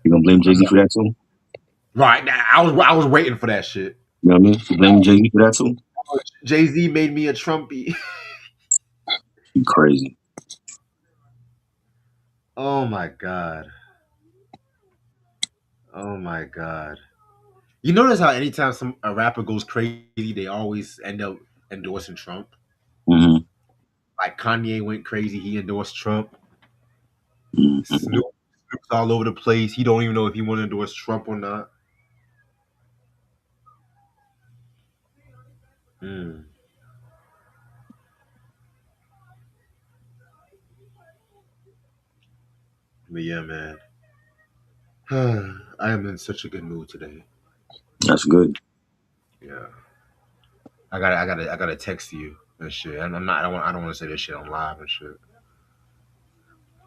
You gonna blame Jay What's Z up? for that too? Right now, I was waiting for that shit. You know what I mean? You blaming Jay Z for that too? Jay Z made me a Trumpy. You crazy. Oh my god. Oh my god. You notice how anytime a rapper goes crazy, they always end up endorsing Trump. Mm-hmm. Like Kanye went crazy, he endorsed Trump. Mm-hmm. Snoop's all over the place. He don't even know if he want to endorse Trump or not. Mm. But yeah, man. I am in such a good mood today. That's good. Yeah. I gotta text you and shit. I'm not. I don't want to say this shit on live and shit.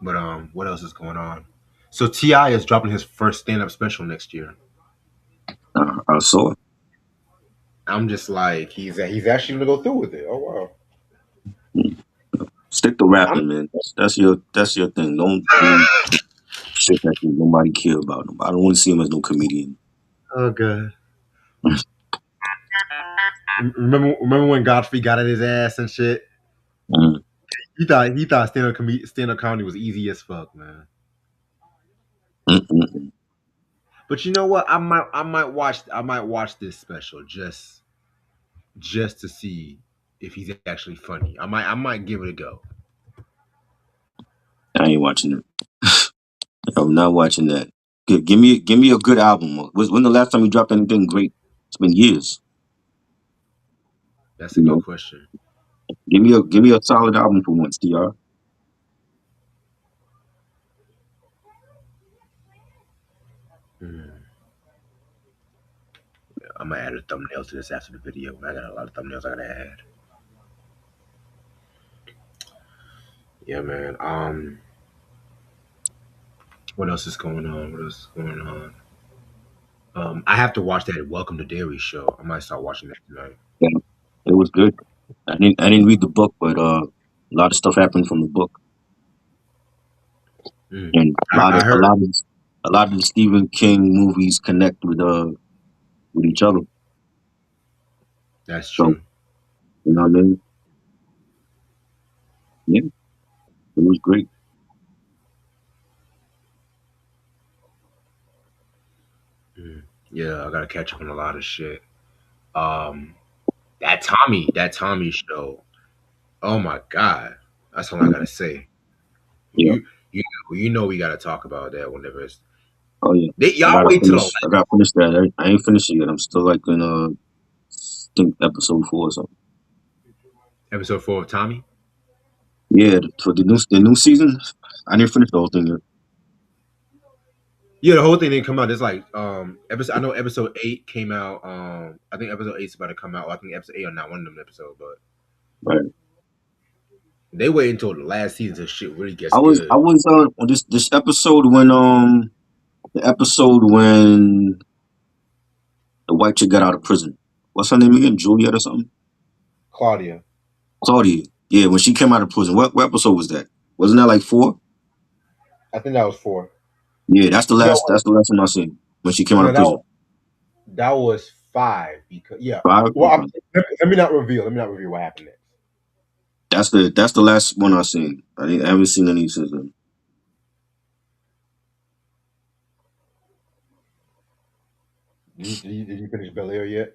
But what else is going on? So Ti is dropping his first stand up special next year. I saw it. I'm just like he's actually gonna go through with it. Oh wow. Mm. Stick to I'm rapping, man. That's your thing. Don't do shit that nobody care about. I don't want to see him as no comedian. oh god. Remember when Godfrey got at his ass and shit? Mm. He thought stand up comedy was easy as fuck, man. Mm-mm. But you know what? I might watch this special just to see if he's actually funny. I might give it a go. I ain't watching it. I'm not watching that. Give me a good album. When the last time you dropped anything great? It's been years. That's a You good know, question. give me a solid album for once, Tr. Hmm. I'm gonna add a thumbnail to this after the video. I got a lot of thumbnails I gotta add. Yeah, man. What else is going on? What else is going on? I have to watch that Welcome to Dairy show. I might start watching that tonight. Yeah, it was good. I didn't read the book, but a lot of stuff happened from the book, Mm. and a lot I of a heard lot of a lot of the Stephen King movies connect with each other. that's So true. you know what I mean? Yeah, it was great. Mm. Yeah, I gotta catch up on a lot of shit. Um, that Tommy show. Oh my god, that's all I Mhm. gotta say. Yeah. You know we gotta talk about that whenever it's Oh yeah. I y'all gotta wait till the finish. I gotta finish that. I ain't finished it yet. I'm still like in I think episode 4 or something. episode 4 of Tommy. Yeah, for the new season, I didn't finish the whole thing yet. Yeah, the whole thing didn't come out. It's like episode. I know episode 8 came out. I think episode 8's about to come out. I think episode 8 or not one of them episodes, but Right. they wait until the last season till shit really gets I good. was on this episode when the episode when the white chick got out of prison. What's her name again? Juliet or something? Claudia, Claudia. Yeah, when she came out of prison. What episode was that? Wasn't that like 4? I think that was 4. Yeah, that's the No, last. That's the last one I seen when she came out no, of prison. that was 5 because yeah. 5. Well, Okay. let me not reveal. Let me not reveal what happened next. That's the last one I seen. I haven't seen any since then. Did you finish Bel Air yet?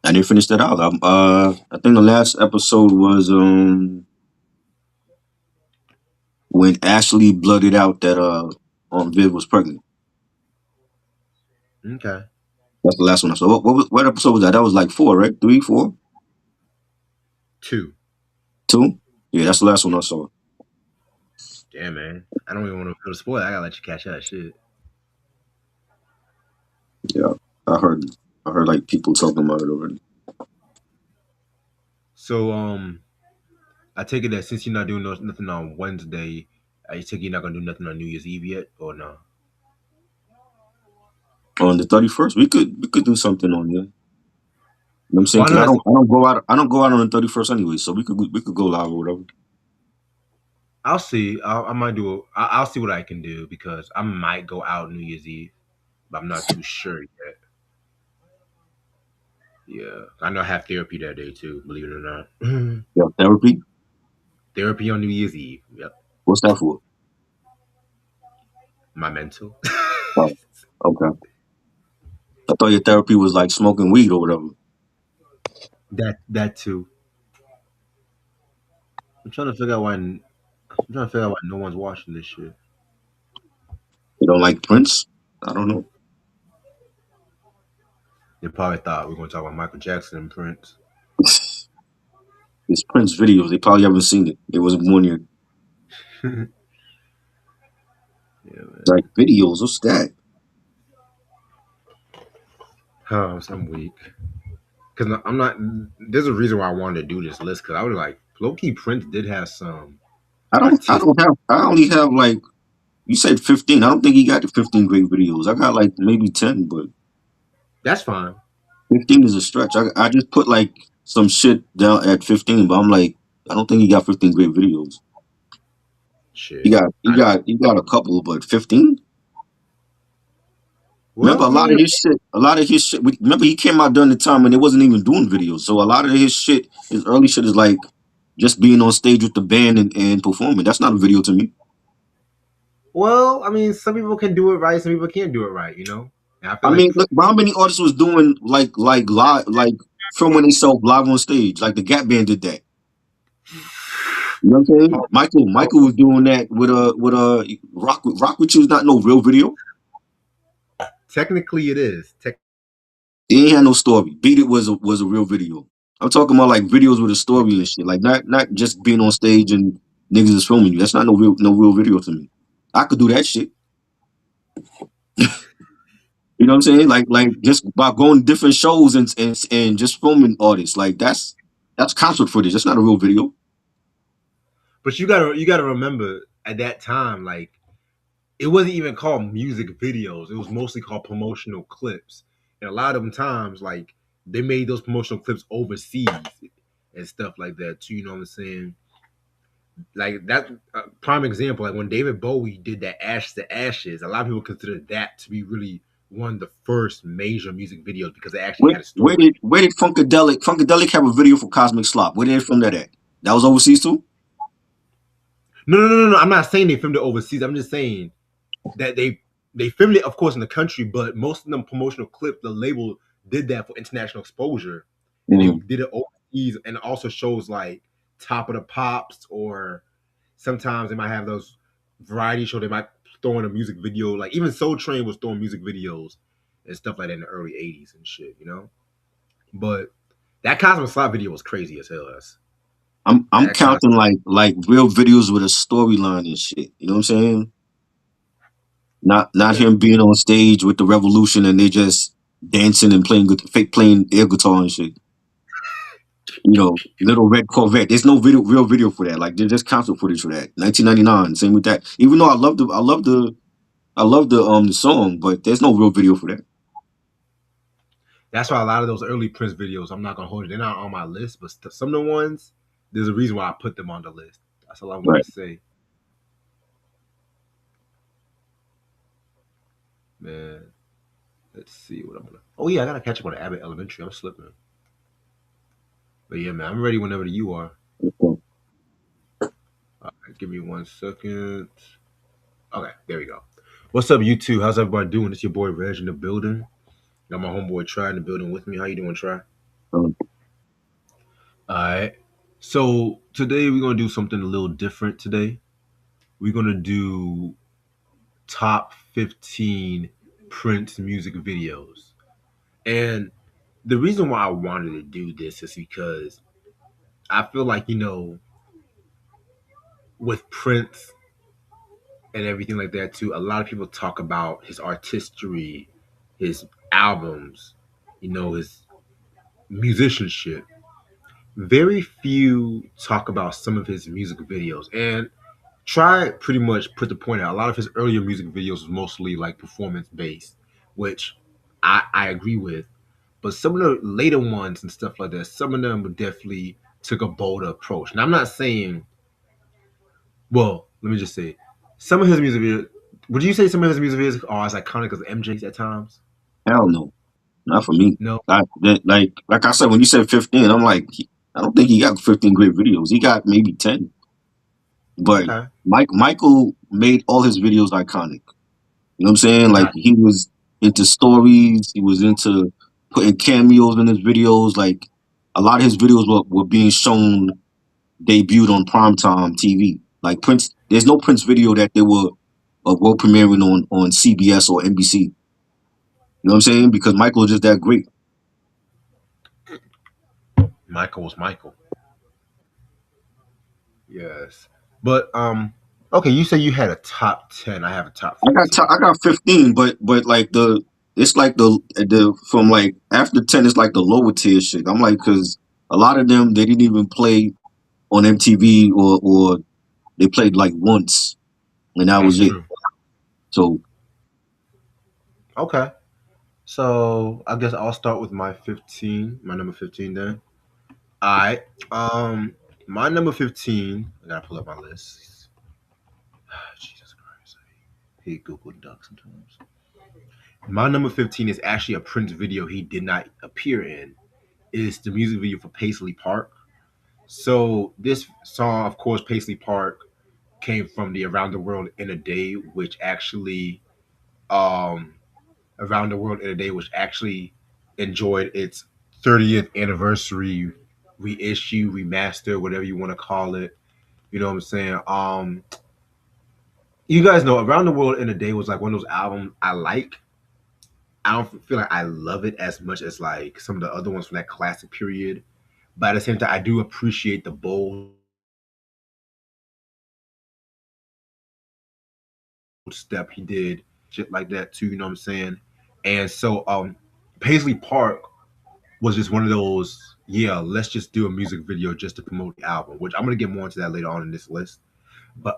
I didn't finish that out. I think the last episode was when Ashley blurted out that Viv was pregnant. Okay, That's the last one I saw. What episode was that? That was like 4, right? 3, 4, 2. 2. Yeah, that's the last one I saw. Damn man, I don't even want to feel the spoil. I gotta let you catch that shit. Yeah, I heard. I heard like people talking about it already. So I take it that since you're not doing nothing on Wednesday, I take it you're not gonna do nothing on New Year's Eve yet, or no? On the 31st, we could do something on here. You know what I'm saying? Why 'Cause not? I don't go out on the 31st anyway, so we could go live or whatever. I'll see. I might do. I'll see what I can do because I might go out New Year's Eve, but I'm not too sure yet. Yeah, I know I have therapy that day too. Believe it or not, Yeah, therapy. therapy on New Year's Eve. Yep, What's that for? my mental. Oh, okay. I thought your therapy was like smoking weed or whatever. That too. I'm trying to figure out why. I'm trying to figure out why no one's watching this shit. You don't like Prince? I don't know. They probably thought we are going to talk about Michael Jackson and Prince. It's Prince videos. They probably haven't seen it. It wasn't born yet. Yeah, man. Like videos. What's that? I'm weak because I'm not. There's a reason why I wanted to do this list because I was like, low key Prince did have some I don't. I artistic. don't have. I only have like you said 15. I don't think he got the 15 great videos. I got like maybe 10, but That's fine. 15 is a stretch. I just put like some shit down at 15, but I'm like, I don't think he got 15 great videos. He Shit. got he I, got he got a couple, but 15? Remember well, I mean, a lot of his shit. Remember he came out during the time when they wasn't even doing videos. So a lot of his shit, his early shit is like just being on stage with the band and performing. That's not a video to me. some people can do it right, some people can't do it right. And I feel I like mean, look, how many artists was doing like live like filming themselves live on stage? Like the Gap Band did that. You know what I'm saying? Michael was doing that with Rock with You is not no real video. technically it is. He ain't had no story. Beat It was a real video. I'm talking about like videos with a story and shit. Like not just being on stage and niggas is filming you. That's not no real video to me. I could do that shit. You know what I'm saying? Like just by going to different shows and just filming artists. Like that's concert footage. That's not a real video. But you gotta remember at that time, like it wasn't even called music videos. It was mostly called promotional clips. And a lot of them times, like they made those promotional clips overseas and stuff like that too. You know what I'm saying? Like that prime example, like when David Bowie did that Ashes to Ashes, a lot of people consider that to be really one of the first major music videos because it actually Where, had a where story. did where did Funkadelic have a video for Cosmic Slop? Where did they film that at? That was overseas too? No, no, no, no, no. I'm not saying they filmed it overseas. I'm just saying that they filmed it, of course, in the country, but most of them promotional clips, the label did that for international exposure, and they Mm. did it overseas, and it also shows like Top of the Pops, or sometimes they might have those variety show. They might throw in a music video, like even Soul Train was throwing music videos and stuff like that in the early '80s and shit. But that Cosmic Slot video was crazy as hell. I'm That Cosmic, counting like real videos with a storyline and shit. You know what I'm saying? Not yeah. him being on stage with the revolution and they just dancing and fake playing air guitar and shit. You know, Little Red Corvette. There's no real video for that. Like there's just concert footage for that. 1999. Same with that. Even though I love the song, but there's no real video for that. That's why a lot of those early Prince videos, I'm not gonna hold it. They're not on my list, but some of the ones, there's a reason why I put them on the list. That's all I'm gonna Right. say, man. Let's see what I'm gonna. Oh yeah, I gotta catch up on Abbott Elementary. I'm slipping, but yeah, man, I'm ready whenever you are. Okay. All right, give me 1 second. Okay, there we go. What's up, you two? How's everybody doing? It's your boy Reg in the building. Got my homeboy Try in the building with me. How you doing, Try? Um, All right. So today we're gonna do something a little different. Today we're gonna do top 15 Prince music videos. And the reason why I wanted to do this is because I feel like, with Prince and everything like that too, a lot of people talk about his artistry, his albums, his musicianship. Very few talk about some of his music videos. And Try pretty much put the point out. A lot of his earlier music videos was mostly like performance based, which I agree with. But some of the later ones and stuff like that, some of them would definitely took a bolder approach. Now I'm not saying Well, let me just say, some of his music videos. Would you say some of his music videos are as iconic as MJ's at times? Hell no, not for me. No. Like I said, when you said 15, I'm like, I don't think he got 15 great videos. He got maybe 10. But Okay. Michael made all his videos iconic. You know what I'm saying? Like Got he was into stories. He was into putting cameos in his videos. Like a lot of his videos were being shown, debuted on primetime TV. Like Prince, there's no Prince video that they were world premiering on CBS or NBC. You know what I'm saying? Because Michael was just that great. Michael was Michael. Yes. But okay, you say you had a top 10. I have a top I 15. got 15, but like it's like the from like after 10 it's like the lower tier shit. I'm like, because a lot of them they didn't even play on MTV or they played like once and that That's was it. true. So Okay. So I guess I'll start with my 15, my number 15 then. Alright. My number 15, I gotta pull up my list. Jesus Christ. I hate Google Docs sometimes. My number 15 is actually a Prince video he did not appear in. It's the music video for Paisley Park. So this song, of course, Paisley Park came from the Around the World in a Day, which actually um Around the World in a Day, which actually enjoyed its 30th anniversary reissue, remaster, whatever you want to call it. You know what I'm saying? You guys know Around the World in a Day was like one of those albums I like. I don't feel like I love it as much as like some of the other ones from that classic period. But at the same time, I do appreciate the bold step he did, shit like that too. You know what I'm saying? And so, Paisley Park was just one of those. Yeah, let's just do a music video just to promote the album. Which I'm gonna get more into that later on in this list. But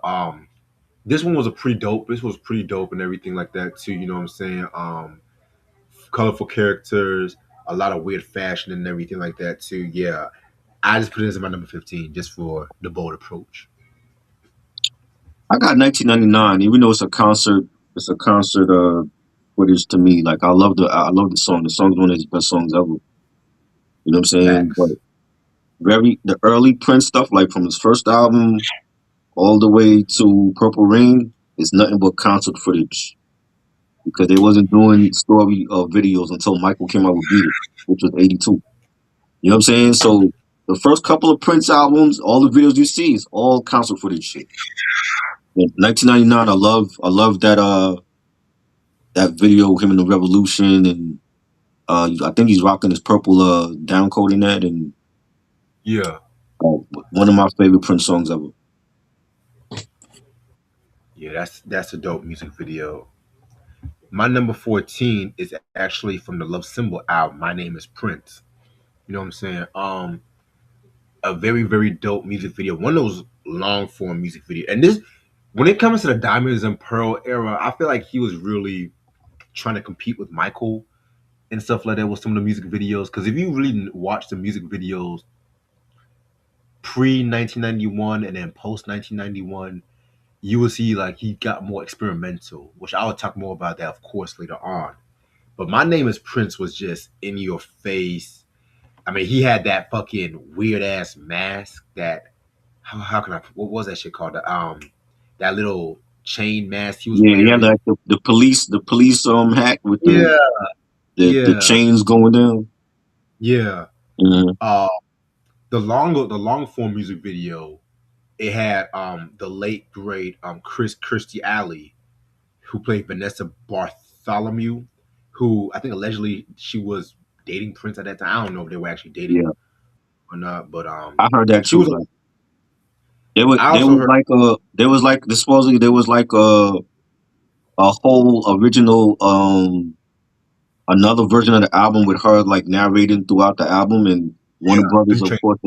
this one was a pretty dope. This was pretty dope and everything like that too. You know what I'm saying? Colorful characters, a lot of weird fashion and everything like that too. Yeah, I just put it as my number 15 just for the bold approach. I got 1999, even though it's a concert footage to me. Like I love the song. The song's one of his best songs ever. You know what I'm saying? But Facts. the early Prince stuff, like from his first album all the way to Purple Rain, is nothing but concert footage. Because they wasn't doing story videos until Michael came out with Beat It, which was '82. You know what I'm saying? So the first couple of Prince albums, all the videos you see is all concert footage shit. In 1999, I love that video of him in the Revolution, and I think he's rocking his purple down coat in that, and Yeah. one of my favorite Prince songs ever. Yeah, that's a dope music video. My number 14 is actually from the Love Symbol album. My Name is Prince. You know what I'm saying? A very, very dope music video. One of those long form music video. And this when it comes to the Diamonds and Pearl era, I feel like he was really trying to compete with Michael and stuff like that with some of the music videos. Because if you really watch the music videos pre 1991 and then post 1991, you will see like he got more experimental, which I will talk more about that, of course, later on. But My Name is Prince was just in your face. I mean, he had that fucking weird ass mask that how can I what was that shit called? That little chain mask he was Yeah, he had wearing. like the police hat with Yeah, the yeah, chains going down. yeah. Mhm. Uh the long form music video, it had the late great Kirstie Alley, who played Vanessa Bartholomew, who I think allegedly she was dating Prince at that time. I don't know if they were actually dating Yeah, or not, but I heard yeah, that she too. was. Like I there also was heard. like supposedly there was like a whole original another version of the album with her like narrating throughout the album, and Warner Yeah, Brothers of course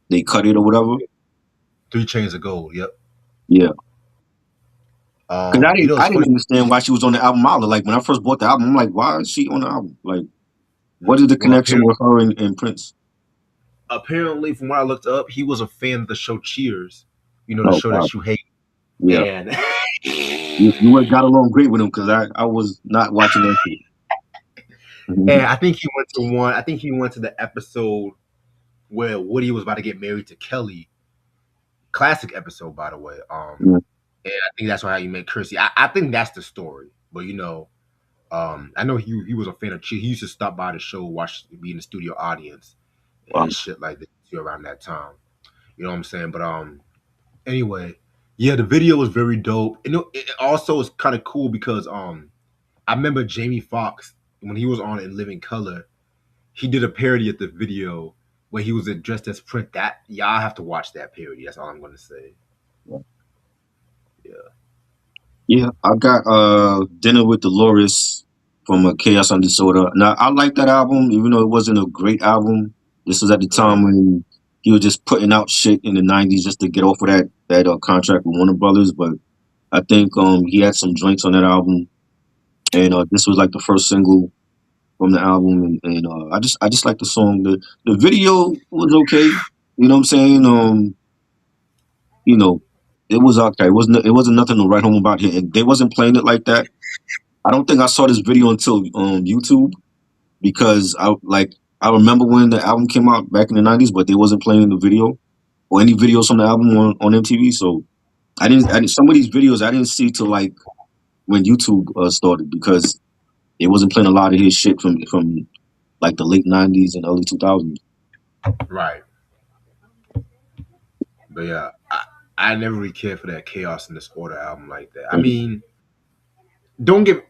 they cut it or whatever. Three Chains of Gold. Yep. Yeah, because It's I didn't funny. understand why she was on the album either. Like when I first bought the album, I'm like, why is she on the album? Like, what is the Well, connection with her and Prince? apparently, from what I looked up, he was a fan of the show Cheers. You know, the Oh show God, that you hate. Yeah. And You would got along great with him because I was not watching that shit. and I think he went to one. I think he went to the episode where Woody was about to get married to Kelly. Classic episode, by the way. Yeah. And I think that's how you met Kirsty. I think that's the story. But I know he was a fan of Cheers. He used to stop by the show, watch, be in the studio audience Wow. and shit like that too around that time. You know what I'm saying? But anyway, yeah, the video was very dope. And it also is kind of cool because I remember Jamie Foxx when he was on In Living Color, he did a parody of the video where he was dressed as Prince. That y'all have to watch that parody. That's all I'm gonna say. Yeah. Yeah, I got Dinner with Dolores from Chaos and Disorder. Now I like that album, even though it wasn't a great album. This was at the time when he was just putting out shit in the '90s just to get off of that contract with Warner Brothers. But I think he had some joints on that album, and this was like the first single from the album, and I just like the song. The video was okay. You know what I'm saying? You know, it was okay. It wasn't nothing to write home about here. And they wasn't playing it like that. I don't think I saw this video until YouTube because I remember when the album came out back in the '90s, but they wasn't playing the video or any videos from the album on MTV. So I didn't. Some of these videos I didn't see till like when YouTube started because they wasn't playing a lot of his shit from like the late '90s and early 2000s. Right. But yeah, I never really cared for that Chaos and Disorder album like that. I mean,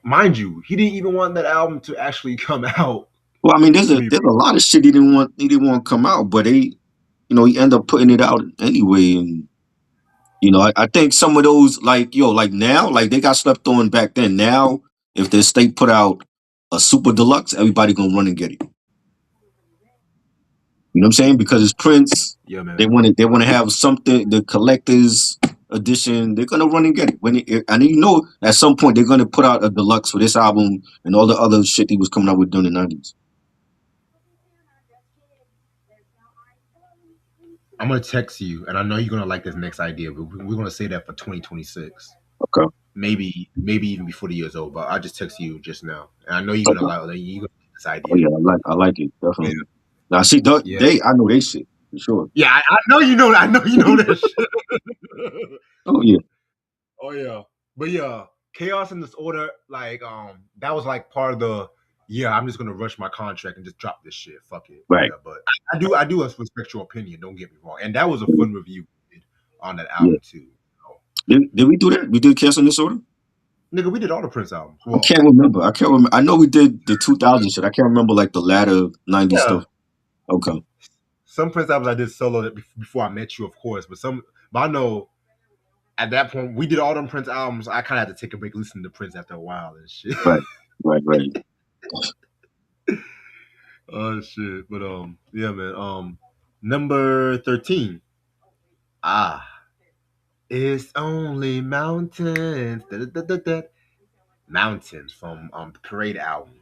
mind you, he didn't even want that album to actually come out. Well, I mean, there's a lot of shit he didn't want to come out, but he ended up putting it out anyway. And I think some of those like now, like they got slept on back then. Now, if the state put out a super deluxe, everybody gonna run and get it. You know what I'm saying? Because it's Prince. Yeah, man. They want to have something, the collector's edition. They're gonna run and get it and at some point they're gonna put out a deluxe for this album and all the other shit he was coming out with during the '90s. I'm gonna text you, and I know you're gonna like this next idea, but we're gonna say that for 2026. Okay. Maybe even before the year's over. But I just text you just now, and I know you're gonna like this idea. Oh yeah, I like it definitely. Yeah. Now see, I know they shit for sure. Yeah, I know you know. I know you know that shit. Oh yeah. Oh yeah. But yeah, Chaos and Disorder, like that was like part of the I'm just gonna rush my contract and just drop this shit. Fuck it. Right. Yeah, but I do respect your opinion, don't get me wrong. And that was a fun review on that album too. Did we do that? We did Chaos and Disorder? Nigga, we did all the Prince albums. Well, I can't remember. I know we did the 2000 shit. I can't remember like the latter 90s stuff. Okay. Some Prince albums I did solo before I met you, of course. But I know at that point we did all them Prince albums. I kind of had to take a break, listen to Prince after a while and shit. Right. Oh shit. But yeah, man. Number 13. It's only mountains. Mountains from the Parade album.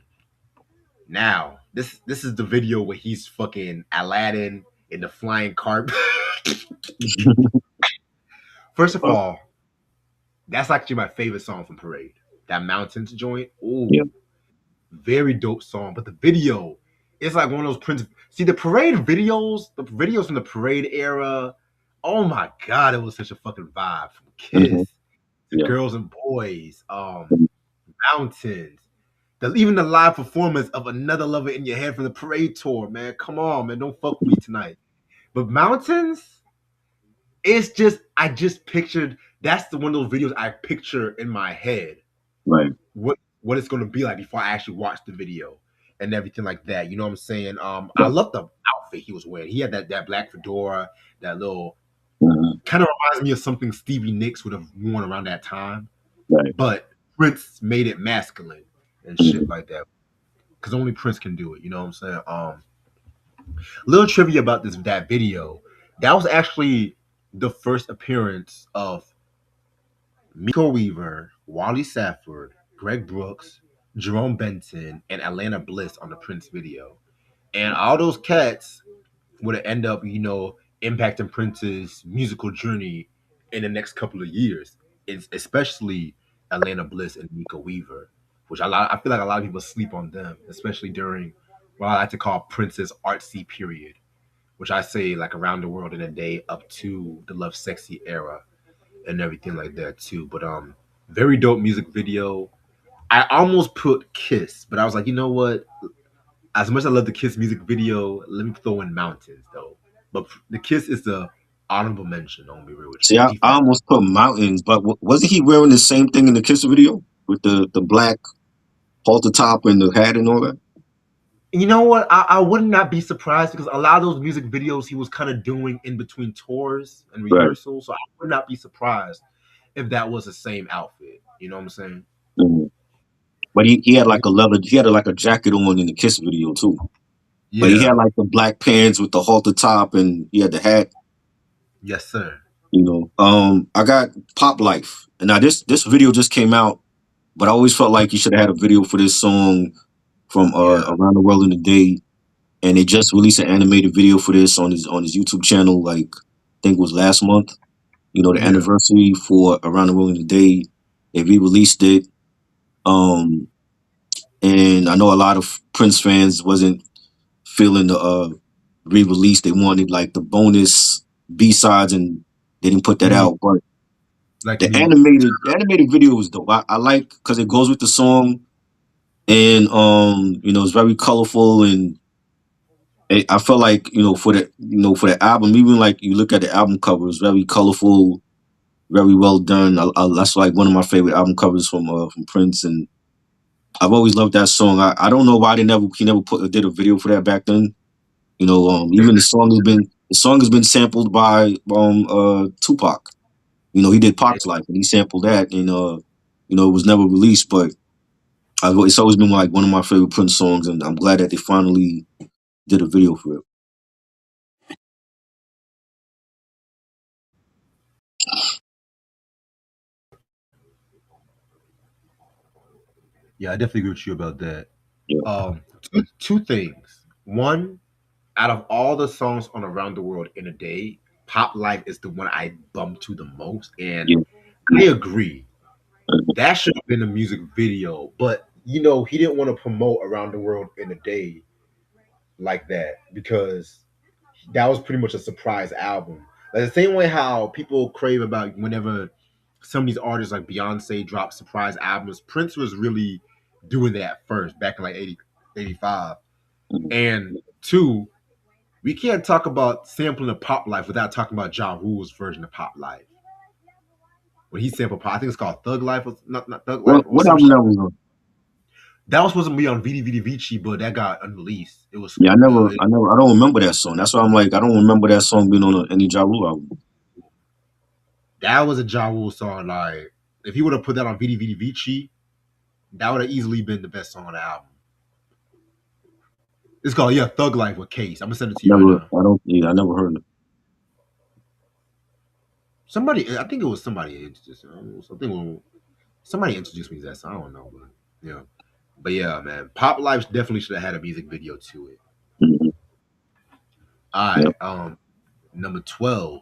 Now, this is the video where he's fucking Aladdin in the flying carpet. First of all, that's actually my favorite song from Parade. That Mountains joint. Ooh. Yeah. Very dope song. But the video, it's like one of those Prince. See, the Parade videos, from the Parade era, oh my God, it was such a fucking vibe. From Kiss to Girls and Boys, Mountains. Even the live performance of Another Lover in Your Head from the Parade tour, man. Come on, man. Don't fuck with me tonight. But Mountains, it's just, I just pictured, that's one of those videos I picture in my head. Right. What it's going to be like before I actually watch the video and everything like that. You know what I'm saying? I love the outfit he was wearing. He had that black fedora, that little, kind of reminds me of something Stevie Nicks would have worn around that time. Right. But Prince made it masculine and shit like that. Because only Prince can do it. You know what I'm saying? Little trivia about that video. That was actually the first appearance of Miko Weaver, Wally Safford, Greg Brooks, Jerome Benton, and Atlanta Bliss on the Prince video. And all those cats would end up, impacting Prince's musical journey in the next couple of years. it's especially Atlanta Bliss and Nico Weaver, which I feel like a lot of people sleep on them, especially during what I like to call Prince's artsy period, which I say like around the world in a day up to the Love Sexy era and everything like that too. But very dope music video. I almost put Kiss, but I was like, you know what? As much as I love the Kiss music video, let me throw in Mountains though. But the Kiss is the honorable mention. I'm gonna be real with See, you. I Defense. almost put Mountains, but wasn't he wearing the same thing in the Kiss video with the black halter top and the hat and all that? You know what? I would not be surprised because a lot of those music videos he was kind of doing in between tours and Right. rehearsals. So I would not be surprised if that was the same outfit. You know what I'm saying? Mhm. But he had like a leather, he had like a jacket on in the Kiss video too. But he had Yeah. like the black pants with the halter top and he had the hat. Yes, sir. I got Pop Life, and now this video just came out, but I always felt like he should have had a video for this song from Yeah. Around the World in a Day, and they just released an animated video for this on his YouTube channel, like I think it was last month. The Yeah. anniversary for Around the World in a Day, they re-released it. Um, and I know a lot of Prince fans wasn't feeling the re-release. They wanted like the bonus B-sides, and they didn't put that Mhm. out, but Like the me. animated video was dope. I like because it goes with the song, and it's very colorful, and I felt like for the album, even like you look at the album cover, it's very colorful, very well done. That's like one of my favorite album covers from Prince, and I've always loved that song. I don't know why he never did a video for that back then. Even the song has been sampled by Tupac. He did Pac's Life, and he sampled that, and it was never released, but it's always been like one of my favorite Prince songs, and I'm glad that they finally did a video for it. Yeah, I definitely agree with you about that. Yeah, Two things. One, out of all the songs on Around the World in a Day, Pop Life is the one I bump to the most. And yeah, I agree. That should have been a music video. But, he didn't want to promote Around the World in a Day like that because that was pretty much a surprise album. Like the same way how people crave about whenever some of these artists like Beyonce drop surprise albums, Prince was really doing that first back in like 80, 85. mhm. And two, we can't talk about sampling of Pop Life without talking about Ja Rule's version of Pop Life. When he sampled Pop, I think it's called Thug Life, or not Thug Life, or What some album shit. that was on? That was supposed to be on Vidi Vidi Vici, but that got unreleased. It was Yeah, I don't remember that song. That's why I'm like, I don't remember that song being on any Ja Rule album. that was a Ja Rule song. Like if he would have put that on Vidi Vidi Vici, that would have easily been the best song on the album. It's called Thug Life with Case. I'm gonna send it to you right now. I never heard it. Somebody, I think it was somebody introduced. Somebody introduced me to that song. I don't know, but yeah. But yeah, man, Pop Life definitely should have had a music video to it. Mhm. All Yeah. right, number 12.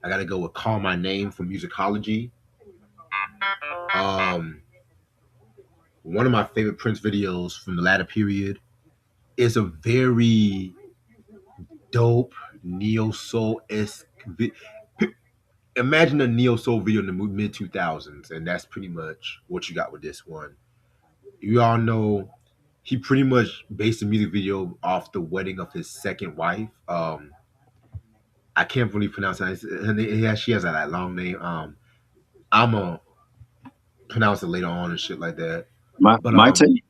I gotta go with "Call My Name" from Musicology. Um, one of my favorite Prince videos from the latter period is a very dope neo soul esque. Imagine a neo soul video in the mid 2000s, and that's pretty much what you got with this one. You all know he pretty much based the music video off the wedding of his second wife. I can't really pronounce it. She has that long name. I'm gonna pronounce it later on and shit like that. But My take,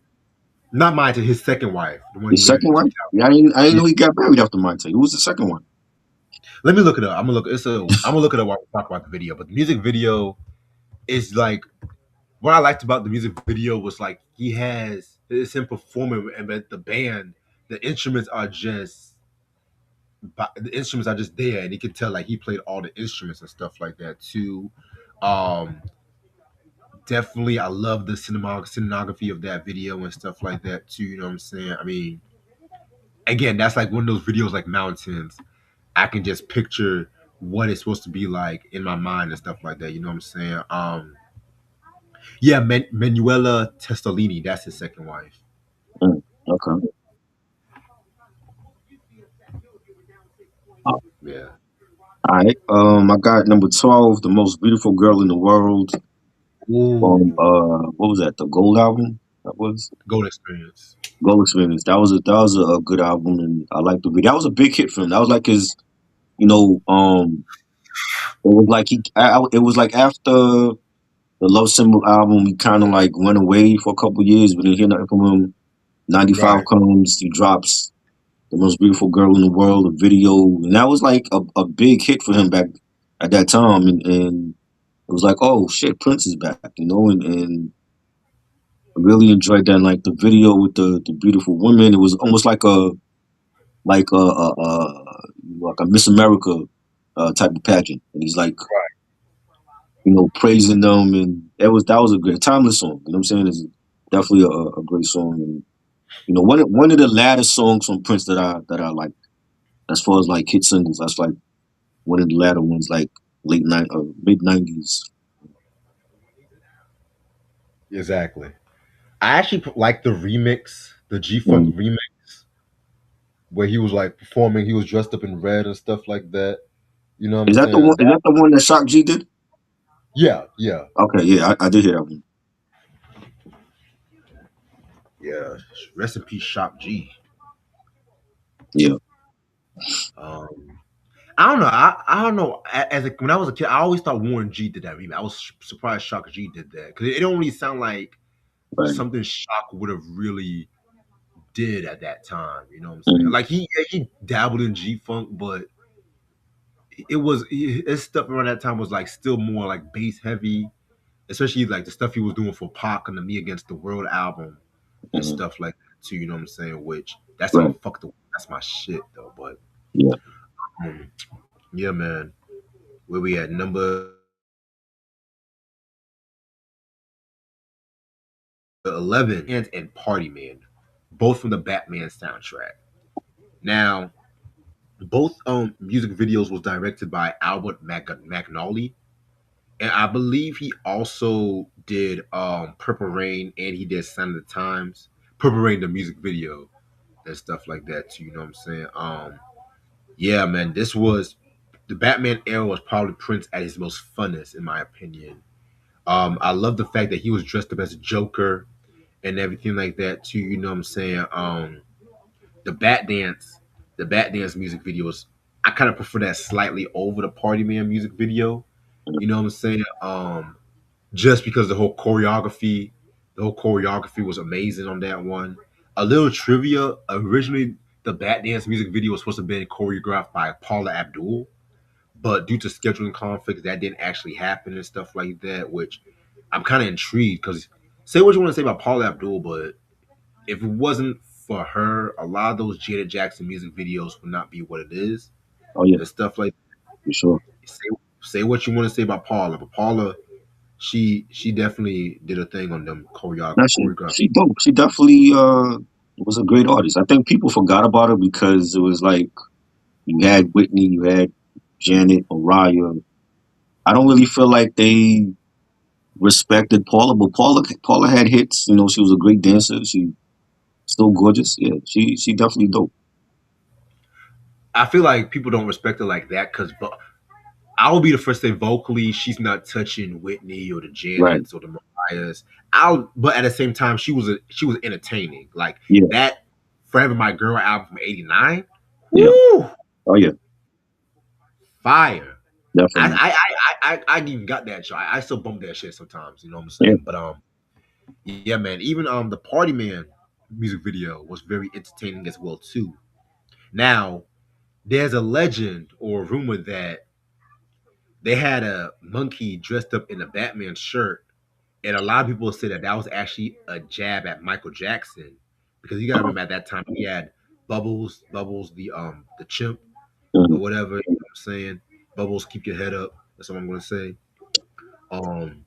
not mine to his second wife, the one the he married second in one. 2000. Yeah, I didn't Yeah. know he got married after my take. Who was the second one? Let me look it up. I'm gonna look it up while we talk about the video. But the music video is like what I liked about the music video was like it's him performing and the band, the instruments are just there, and you can tell like he played all the instruments and stuff like that too. Um, definitely, I love the cinematography of that video and stuff like that too. You know what I'm saying? I mean, again, that's like one of those videos like Mountains. I can just picture what it's supposed to be like in my mind and stuff like that. You know what I'm saying? Yeah, Manuela Testolini, that's his second wife. Mm, okay. All Yeah, right. I got number 12, the most beautiful girl in the world. From ooh, what was that? The Gold album. That was Gold Experience. Gold Experience. That was a good album, and I liked the video. That was a big hit for him. That was like his, you know, it was like it was like after the Love Symbol album, he kind of like went away for a couple years, but then hear nothing from him. 95 Right. comes, he drops the most beautiful girl in the world, a video, and that was like a big hit for him back at that time, and it was like, oh shit, Prince is back, and I really enjoyed that. Like the video with the beautiful women, it was almost like a Miss America type of pageant, and he's like praising them, and that was a great timeless song. You know what I'm saying? It's definitely a great song, and one of the latter songs from Prince that I like as far as like hit singles. That's like one of the latter ones, like mid 90s. Exactly. I actually like the remix, the G Funk Um, remix, where he was like performing. He was dressed up in red and stuff like that. You know what I'm is that the one? saying? Is that the one that Shock G did? Yeah, yeah, Okay, yeah, I did hear that one. yeah. Rest in peace, Shock G. Yeah, Um, I don't know. I don't know. When I was a kid, I always thought Warren G did that remix. I was surprised Shock G did that because it don't really sound like right. something Shock would have really did at that time. You know what I'm saying? Mhm, Like he dabbled in G Funk, but his stuff around that time was like still more like bass heavy, especially like the stuff he was doing for Pac on the Me Against the World album and mhm, stuff like that too. You know what I'm saying? Which that's right. that's my shit though. But Yeah. um, yeah, man, where we at number 11 and Party Man, both from the Batman soundtrack. Now, both music videos was directed by Albert Magnoli, and I believe he also did Purple Rain and he did Sign of the Times. Purple Rain, the music video and stuff like that too. You know what I'm saying? Yeah, man, this was the Batman era was probably Prince at his most funnest, in my opinion. I love the fact that he was dressed up as a Joker and everything like that too. You know what I'm saying? The Bat Dance, the Bat Dance music videos, I kind of prefer that slightly over the Party Man music video. You know what I'm saying? Just because the whole choreography was amazing on that one. A little trivia: originally, the Bat Dance music video was supposed to have been choreographed by Paula Abdul, but due to scheduling conflicts, that didn't actually happen and stuff like that. Which I'm kind of intrigued because say what you want to say about Paula Abdul, but if it wasn't for her, a lot of those Janet Jackson music videos would not be what it is Oh yeah, and stuff like for sure. that. Say what you want to say about Paula, but Paula, she definitely did a thing on them Now choreography. she dope. She definitely was a great artist. I think people forgot about her because it was like you had Whitney, you had Janet, Mariah. I don't really feel like they respected Paula, but Paula had hits. She was a great dancer. She still gorgeous. Yeah, she definitely dope. I feel like people don't respect her like that because I will be the first to say vocally she's not touching Whitney or the Right. Janets or the Mariahs. But at the same time she was entertaining like Yeah. that Forever My Girl album from '89. Yeah. Woo, Oh yeah. fire! Definitely. I even got that show. I still bump that shit sometimes. You know what I'm Yeah. saying? But yeah, man. Even the Party Man music video was very entertaining as well too. Now there's a legend or a rumor that they had a monkey dressed up in a Batman shirt, and a lot of people say that that was actually a jab at Michael Jackson because you got to Uh, remember at that time he had Bubbles, the chimp or mhm. whatever. You know what I'm saying? Bubbles, keep your head up. That's what I'm gonna say. Um,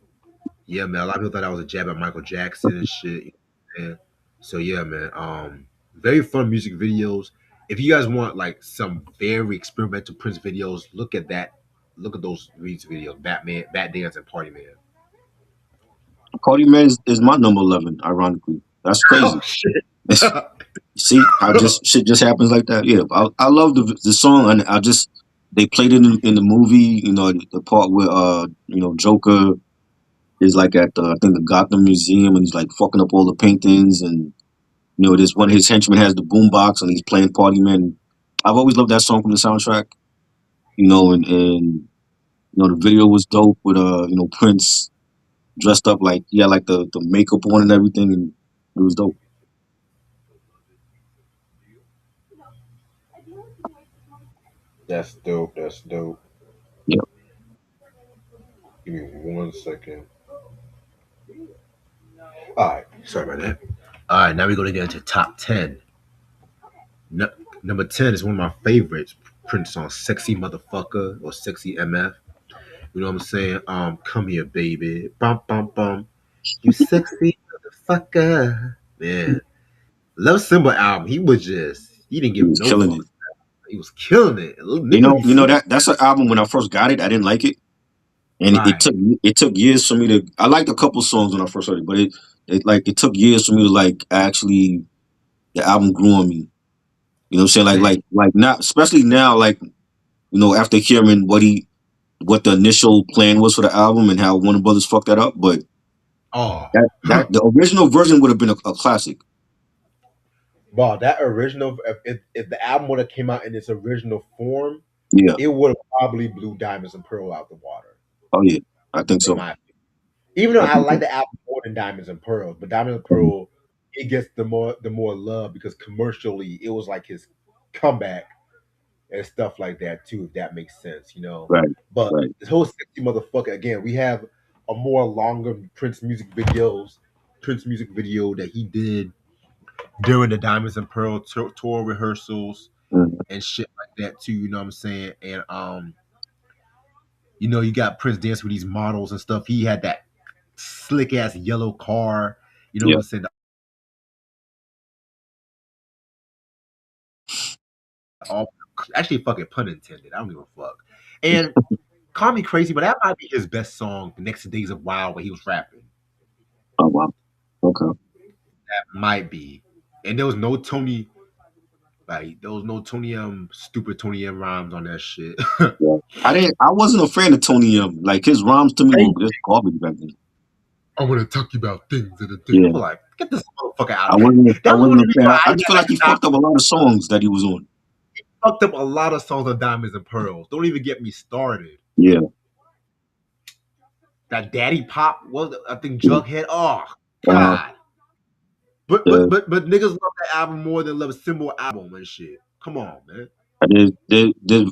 yeah, man. A lot of people thought that was a jab at Michael Jackson and shit. You know what I'm saying? So yeah, man. Very fun music videos. If you guys want like some very experimental Prince videos, look at that. Look at those Reeds videos. Batman, Bat Dance, and Party Man. Cardi Man is my number 11. Ironically, that's Oh crazy. shit. See how just shit just happens like that. Yeah, I love the song, and I just they played it in the movie. You know, the part where Joker is like at the I think the Gotham Museum, and he's like fucking up all the paintings, and this one of his henchmen has the boombox, and he's playing Party Man. I've always loved that song from the soundtrack. And the video was dope with Prince dressed up like he had like the makeup on and everything, and it was dope. That's dope. That's dope. Yeah. Give me 1 second. All right. Sorry about that. All right. Now we're going to get into top 10. No, number 10 is one of my favorites. Prince song, Sexy Motherfucker or Sexy MF. You know what I'm saying? Come here, baby. Bum, bum, bum. You sexy motherfucker. Man. Love Symbol album. He didn't He give was no killing fuck. it. He was killing it. That's an album. When I first got it, I didn't like it, and Right. it took years for me to. I liked a couple songs when I first heard it, but it took years for me to like actually the album grew on me. You know what I'm saying? Like now, especially now, like after hearing what the initial plan was for the album and how Warner Brothers fucked that up, but Oh. that the original version would have been a classic. Wow, that original, if the album would have came out in its original form, Yeah. it would have probably blew Diamonds and Pearl out the water. Oh yeah, I think In so. my opinion. Even though I I think like so. the album more than Diamonds and Pearls, but Diamonds and Mhm. Pearl, it gets the more love because commercially it was like his comeback and stuff like that too, if that makes sense. Right. But Right. this whole sexy motherfucker again, we have a more longer Prince music video that he did during the Diamonds and Pearl tour rehearsals Mhm. and shit like that too. You know what I'm saying? And you got Prince dancing with these models and stuff. He had that slick ass yellow car. You know what Yeah. I'm saying? All actually fucking pun intended. I don't give a fuck. And call me crazy, but that might be his best song. The Next Days of Wild, where he was rapping. Oh wow. Okay. That might be. And there was no Tony. Like there was no Tony stupid Tony M rhymes on that shit. Yeah. I wasn't a fan of Tony M. Like his rhymes to me Hey, were just garbage back then. I want to talk about things and the thing. Yeah. I'm like, get this motherfucker out I of here. wasn't I That was one wasn't of a the reasons fan. why I I just got feel like that he top. fucked up a lot of songs that he was on. Fucked up a lot of songs on Diamonds and Pearls. Don't even get me started. Yeah. That Daddy Pop was, I think, Yeah. Jughead. Oh Uh, God. But the, but but but niggas love that album more than love a Symbol album and shit. Come on, man.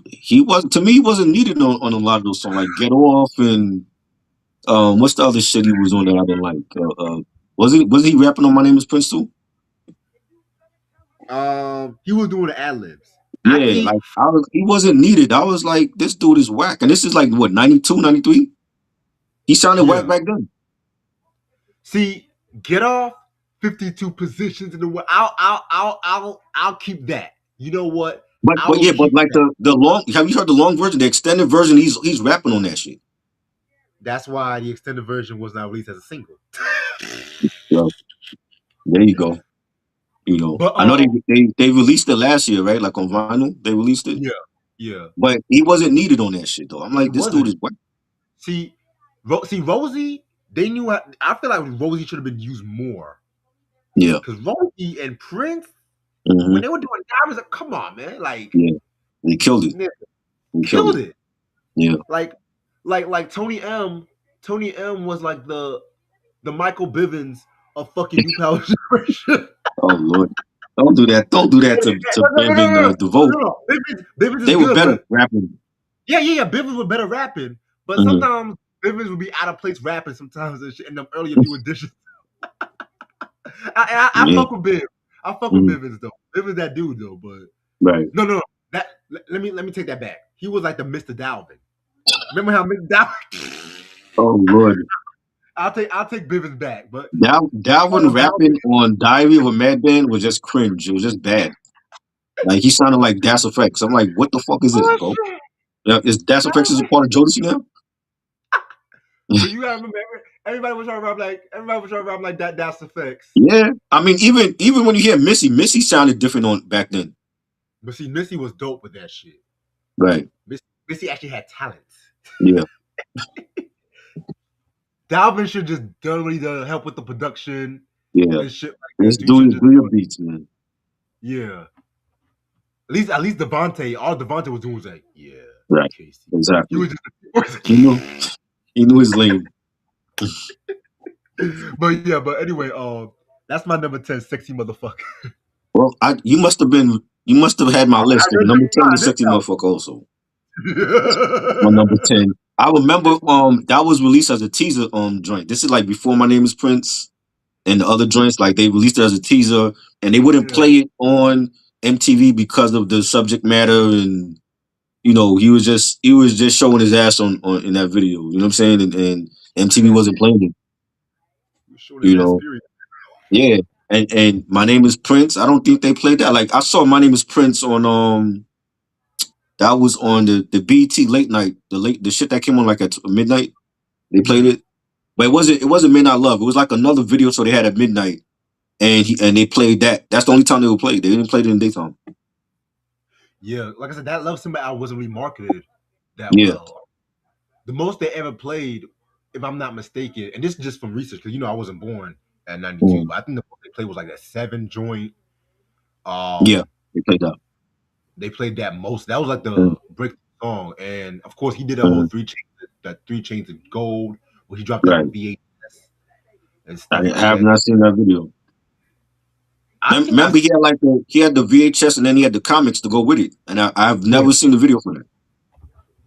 he was to me he wasn't needed on a lot of those songs like Get Off and what's the other shit he was on that I didn't like? Was he rapping on My Name Is Prince too? He was doing the ad libs. Yeah, like he wasn't needed. I was like, this dude is whack. And this is like what, 92, 93? He sounded whack Yeah. back then. See, Get Off, 52 positions in the world. I'll keep that. You know what? But I but will yeah, but keep like that. the long have you heard the long version, the extended version, he's rapping on that shit. That's why the extended version was not released as a single. So there you go. But I know they released it last year, right? Like on vinyl, they released it. yeah, yeah. But he wasn't needed on that shit though. I'm He like, this dude wasn't. is whack. See, Rosie, they knew. I feel like Rosie should have been used more Yeah. because Rosie and Prince, Hmm. when they were doing Diamonds, come on, man, like Yeah. He killed it. nigga, He killed it. Yeah. Like Tony M. Tony M was like the Michael Bivins of fucking New Power Generation. Oh Lord. Don't do that. Don't do that to Bevin DeVoe. No. Bivins is They were good, better but rapping. yeah. Bivins was better rapping, but Mhm. sometimes Bivins would be out of place rapping sometimes and shit in them earlier new editions. I Yeah. fuck with Biv. I fuck with Bivins though. Bivins that dude though, but Right. no. Let me take that back. He was like the Mr. Dalvin. Remember how Mr. Dalvin? Oh Lord. I'll take Bivins back, but Dalvin rapping on Diary of a Madman was just cringe. It was just bad. Like he sounded like Das Effects. I'm like, what the fuck is this, bro? Is Das Effects is a part of Jodeci now? But you gotta remember, everybody was trying to rap like that. Das EFX. Yeah, I mean, even when you hear Missy sounded different on back then. But see, Missy was dope with that shit. Right. Missy actually had talent. Yeah. Dalvin should just done what he done, help with the production. Yeah. And shit like Just that. do your beats, man. Yeah. At least Devontae, all Devontae was doing was like, yeah. Right. Casey. Exactly. He was just he knew his lane. but anyway, that's my number 10, sexy motherfucker. Well, you must have had my list. Number 10 is sexy motherfucker also. My number 10. I remember that was released as a teaser joint. This is like before My Name Is Prince and the other joints, like they released it as a teaser and they wouldn't play it on MTV because of the subject matter, and you know, he was just showing his ass on in that video. You know what I'm saying? And MTV wasn't playing it. You know. Yeah. And My Name Is Prince. I don't think they played that. Like I saw My Name Is Prince on that was on the BET late night, the shit that came on like at midnight. They played it, but it wasn't Midnight Love. It was like another video, so they had at midnight, and they played that. That's the only time they would play. They didn't play it in daytime. Yeah, like I said, that Love Symbol album wasn't really marketed that well. The most they ever played, if I'm not mistaken, and this is just from research because I wasn't born at 92, but I think the most they played was like a 7 joint. Yeah, they played that. They played that most. That was like the break song, and of course he did a whole 3 Chainz of Gold, where he dropped that on VHS and stuff. I have not seen that video. Remember, he had the VHS and then he had the comics to go with it, and I've never seen the video for that.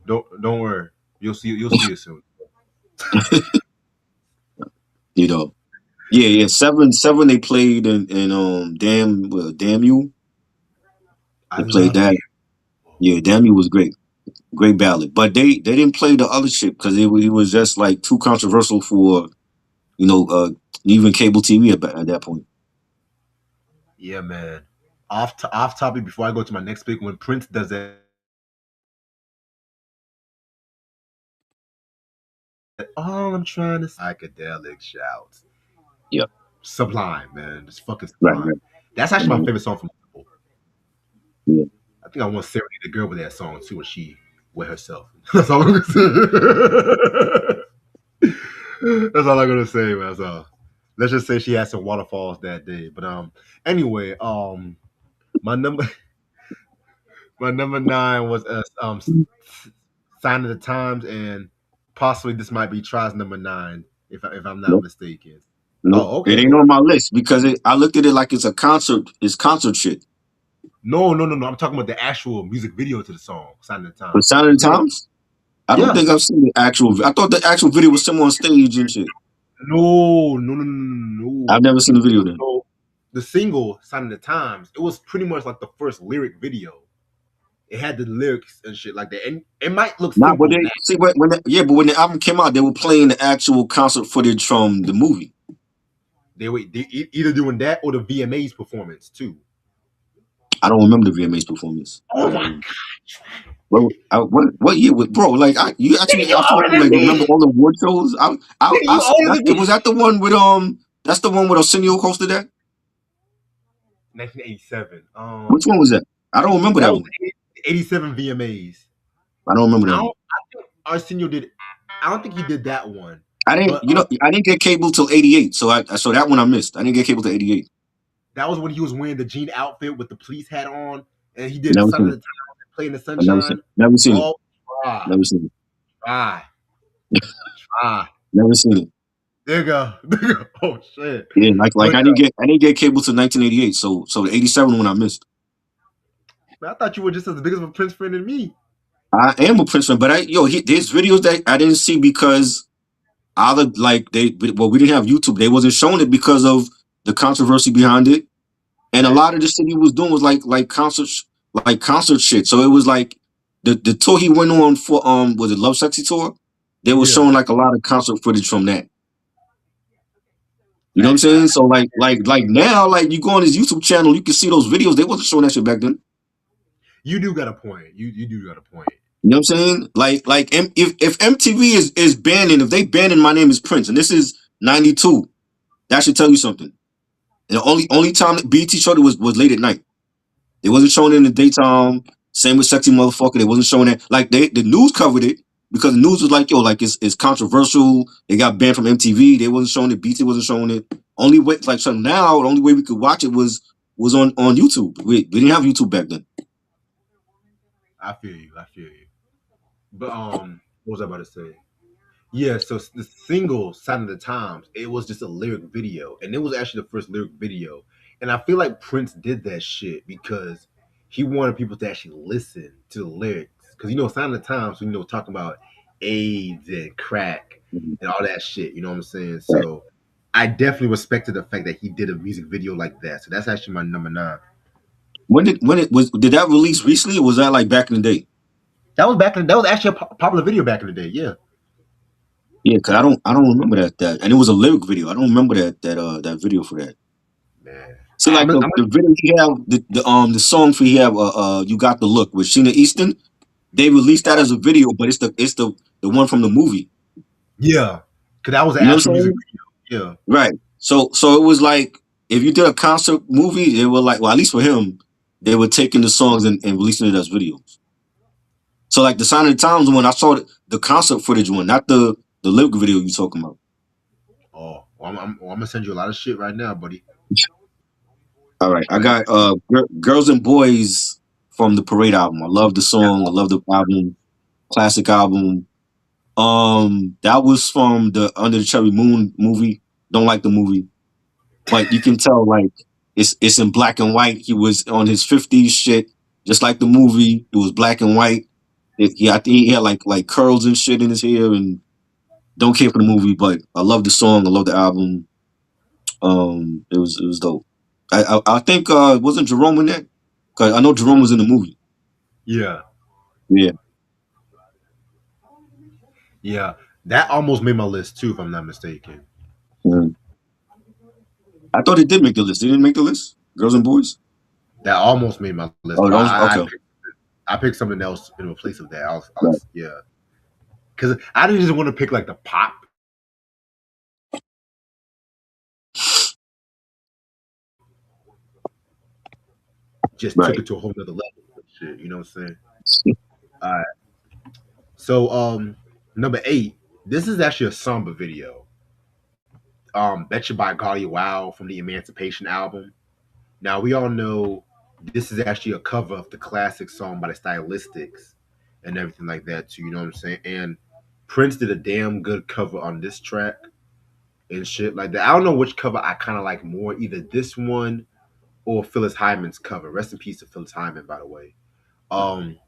Don't worry, you'll see it soon. You know, yeah. 7 they played and Damn You. They played that. Yeah, Damn You was great ballad, but they didn't play the other shit because it was just like too controversial for even cable TV at that point. Yeah, man. Off topic before I go to my next pick, when Prince does that, all I'm trying to psychedelic shouts. Yep. Sublime, man. It's fucking sublime. Right. That's actually my favorite song from Apple. Yeah. I think I want to serenade the girl with that song too, and she with herself. That's all I'm gonna say. That's all I'm gonna say, man. So let's just say she had some waterfalls that day. But anyway, my number 9 was Sign of the Times, and possibly this might be Try's number 9 if I'm not mistaken. No, okay. It ain't on my list because I looked at it like it's a concert. It's concert shit. No. I'm talking about the actual music video to the song Sign of the Times. The Sign of the Times? I don't think I've seen the actual. I thought the actual video was someone on stage and shit. No. I've never seen the video then. So, the single Sign of the Times, it was pretty much like the first lyric video. It had the lyrics and shit like that, and it might look simple. But when the album came out, they were playing the actual concert footage from the movie. They either doing that or the VMAs performance too. I don't remember the VMAs performance. Oh my god! Well, what year was, bro? Like you actually remember all the award shows? Was that the one with That's the one with Arsenio hosted that. 1987. Which one was that? I don't remember that one. 87 VMAs. I don't remember that. I think Arsenio did. I don't think he did that one. I didn't get cable till 88, so that one I missed. I didn't get cable till 88. That was when he was wearing the jean outfit with the police hat on, and he did Sun of the Time, Play in the Sunshine. Never seen it. Never seen it. Try. Never seen it. There you go. Oh shit. Yeah, like I didn't get cable till 1988, so the 87 one I missed. Man, I thought you were just as big of a Prince fan than me. I am a Prince fan, but there's videos that I didn't see because we didn't have YouTube. They wasn't showing it because of the controversy behind it, and a lot of the shit he was doing was like concert shit. So it was like the tour he went on for was it Love Sexy tour? They were showing like a lot of concert footage from that. You know what I'm saying? So like now, like you go on his YouTube channel, you can see those videos. They wasn't showing that shit back then. You do got a point. You do got a point. You know what I'm saying? If MTV is banning, if they banning My Name Is Prince, and this is '92, that should tell you something. And the only time that BT showed it was late at night. They wasn't showing it in the daytime. Same with Sexy Motherfucker. They wasn't showing it. Like the news covered it because the news was like, yo, like it's controversial. They got banned from MTV. They wasn't showing it. BT wasn't showing it. Only way, like, so now the only way we could watch it was on YouTube. We didn't have YouTube back then. I feel you. I feel you. But what was I about to say? Yeah, so the single "Sign of the Times" it was just a lyric video, and it was actually the first lyric video. And I feel like Prince did that shit because he wanted people to actually listen to the lyrics. Because "Sign of the Times," talking about AIDS and crack Mhm. and all that shit. You know what I'm saying? Right. So I definitely respected the fact that he did a music video like that. So that's actually my number nine. Did that release recently or was that like back in the day? That was actually a popular video back in the day. Yeah, Yeah, cause I don't remember that and it was a lyric video. I don't remember that video for that. man. See, like the video he have the song for he have You Got the Look with Sheena Easton. They released that as a video, but it's the one from the movie. Yeah, because that was the You know what actual I'm music saying? video. Yeah. Right. So it was like if you did a concert movie, they were like, well, at least for him, they were taking the songs and releasing it as videos. So like the Sign of the Times one, I saw the concert footage one, not the lyric video you talking about. Oh, well, I'm gonna send you a lot of shit right now, buddy. All right, I Like, got Girls and Boys from the Parade album. I love the song. I love the album. Classic album. That was from the Under the Cherry Moon movie. Don't like the movie, but you can tell like it's in black and white. He was on his 50s shit, just like the movie. It was black and white. I think he had like curls and shit in his hair, and don't care for the movie, but I love the song. I love the album. It was dope. I think wasn't Jerome in that? Cause I know Jerome was in the movie. yeah, Yeah. yeah, that almost made my list too, if I'm not mistaken. Mhm. I thought it did make the list. It didn't make the list. Girls and Boys. That almost made my list, Oh, but those okay. I picked something else in place of that. Right. Yeah, because I didn't just want to pick like the pop. Just took Right. it to a whole nother level. Shit, you know what I'm saying? All right. So, number eight. This is actually a samba video. "Betcha" by Golly Wow from the Emancipation album. Now we all know this is actually a cover of the classic song by the Stylistics and everything like that too. You know what I'm saying? And Prince did a damn good cover on this track and shit like that. I don't know which cover I kind of like more, either this one or Phyllis Hyman's cover. Rest in peace to Phyllis Hyman, by the way. Um,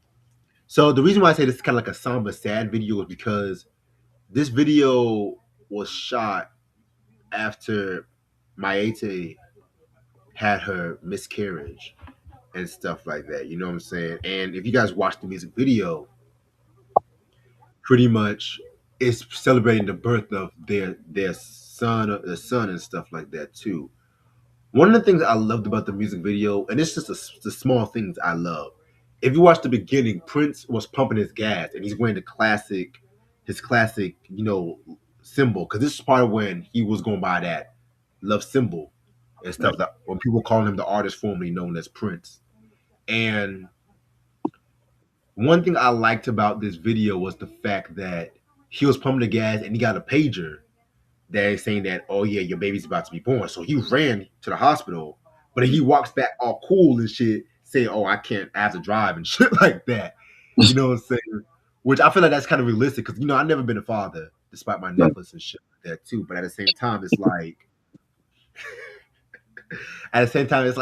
so the reason why I say this is kind of like a samba sad video is because this video was shot after Maite had her miscarriage and stuff like that. You know what I'm saying? And if you guys watch the music video, pretty much it's celebrating the birth of their son, the son and stuff like that too. One of the things I loved about the music video, and it's just the small things I love. If you watch the beginning, Prince was pumping his gas and he's wearing his classic, symbol. Because this is part of when he was going by that love symbol and stuff. Right. That when people calling him the artist formerly known as Prince. And one thing I liked about this video was the fact that he was pumping the gas and he got a pager that is saying that, oh yeah, your baby's about to be born. So he ran to the hospital, but he walks back all cool and shit, saying, oh, I have to drive and shit like that. You know what I'm saying? Which I feel like that's kind of realistic because I've never been a father, despite my Right. necklace and shit like that too. But at the same time, it's like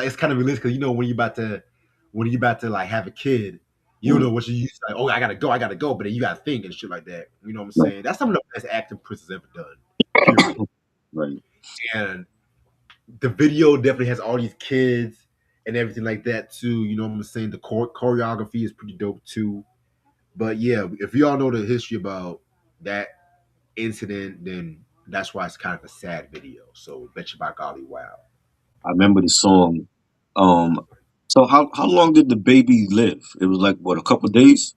it's kind of realistic because when you about to like have a kid, you don't Mhm. know what you used to like, oh, I gotta go, but then you gotta think and shit like that. You know what I'm Right. saying? That's some of the best acting Prince has ever done. Period. Right. And the video definitely has all these kids and everything like that too. You know what I'm saying? The choreography is pretty dope too. But yeah, if you all know the history about that incident, then that's why it's kind of a sad video. So bet you by golly, wow. I remember the song. So how long did the baby live? It was like what, a couple days?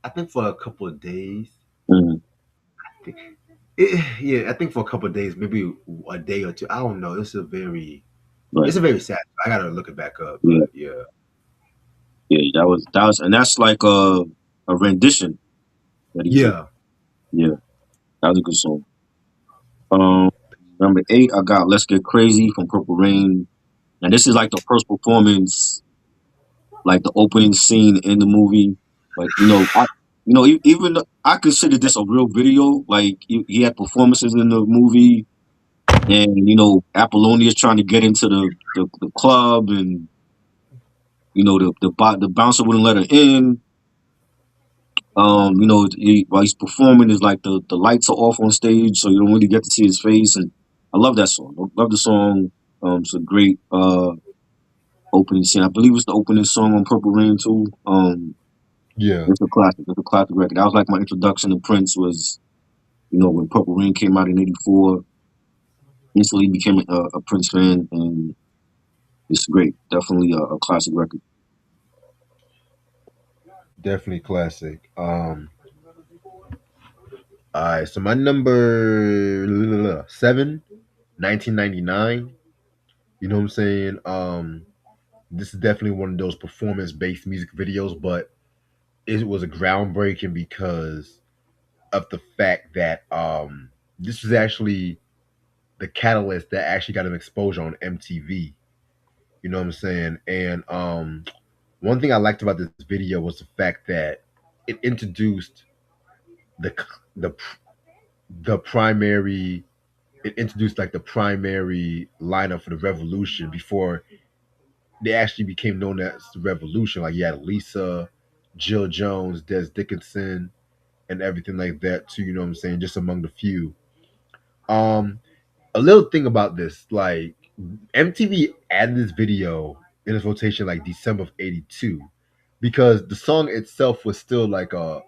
I think for a couple of days. Mm, Yeah, I think for a couple of days, maybe a day or two. I don't know. right. It's a very sad. I gotta look it back up, Yeah, but yeah, yeah. That was, and that's like a rendition that he did. yeah. Yeah, that was a good song. Um, number 8, I got "Let's Get Crazy" from Purple Rain, and this is like the first performance, like the opening scene in the movie. Like even I consider this a real video. Like he had performances in the movie, and Apollonia's trying to get into the club, and the bouncer wouldn't let her in. While he's performing, is like the lights are off on stage, so you don't really get to see his face. And I love that song. I love the song. It's a great opening scene. I believe it's the opening song on Purple Rain too. Yeah, It's a classic. It's a classic record. That was like my introduction to Prince. Was when Purple Rain came out in '84. Instantly became a Prince fan, and it's great. Definitely a classic record. definitely classic. All right, so my number 7, 1999. You know what I'm saying? This is definitely one of those performance-based music videos, but it was a groundbreaking because of the fact that this was actually the catalyst that actually got him exposure on MTV. You know what I'm saying? And one thing I liked about this video was the fact that it introduced the the the primary. It introduced like the primary lineup for the Revolution before they actually became known as the Revolution. Like you had Lisa, Jill Jones, Des Dickinson, and everything like that too. You know what I'm saying? Just among the few. Um, a little thing about this, like MTV added this video in its rotation like December of '82, because the song itself was still like a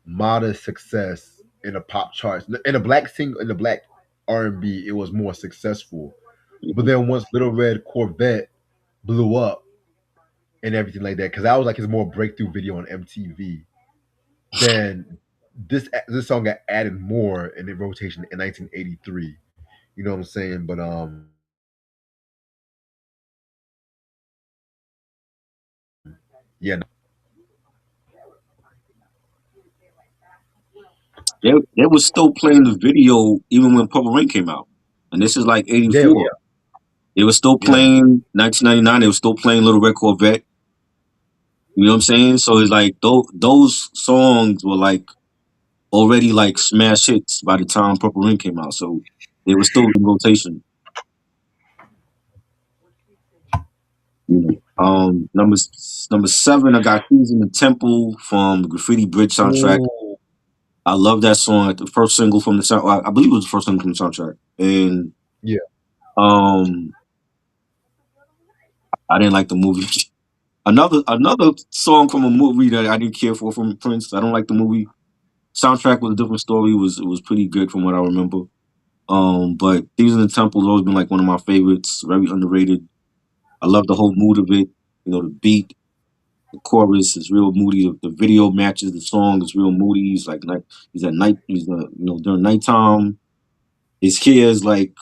modest success in the pop charts. In a black single, in the black R&B, it was more successful. But then once Little Red Corvette blew up and everything like that, because that was like his more breakthrough video on MTV, then this song got added more in the rotation in 1983. You know what I'm saying? But yeah, They was still playing the video even when Purple Rain came out, and this is like yeah, '84. They were still yeah, playing 1999. They were still playing Little Red Corvette. You know what I'm saying? So it's like those songs were like already like smash hits by the time Purple Rain came out. So they were still in rotation. Number 7, I got "Keys in the Temple" from the Graffiti Bridge soundtrack. Ooh, I love that song. The first single from the sound. I believe it was the first single from the soundtrack. And yeah, um, I didn't like the movie. Another song from a movie that I didn't care for from Prince. I don't like the movie. Soundtrack was a different story. It was pretty good from what I remember. But "Thieves in the Temple" has always been like one of my favorites. Very underrated. I love the whole mood of it. The beat, the chorus is real moody. The video matches the song. It's real moody. He's like night. He's at night. He's during nighttime. His hair is like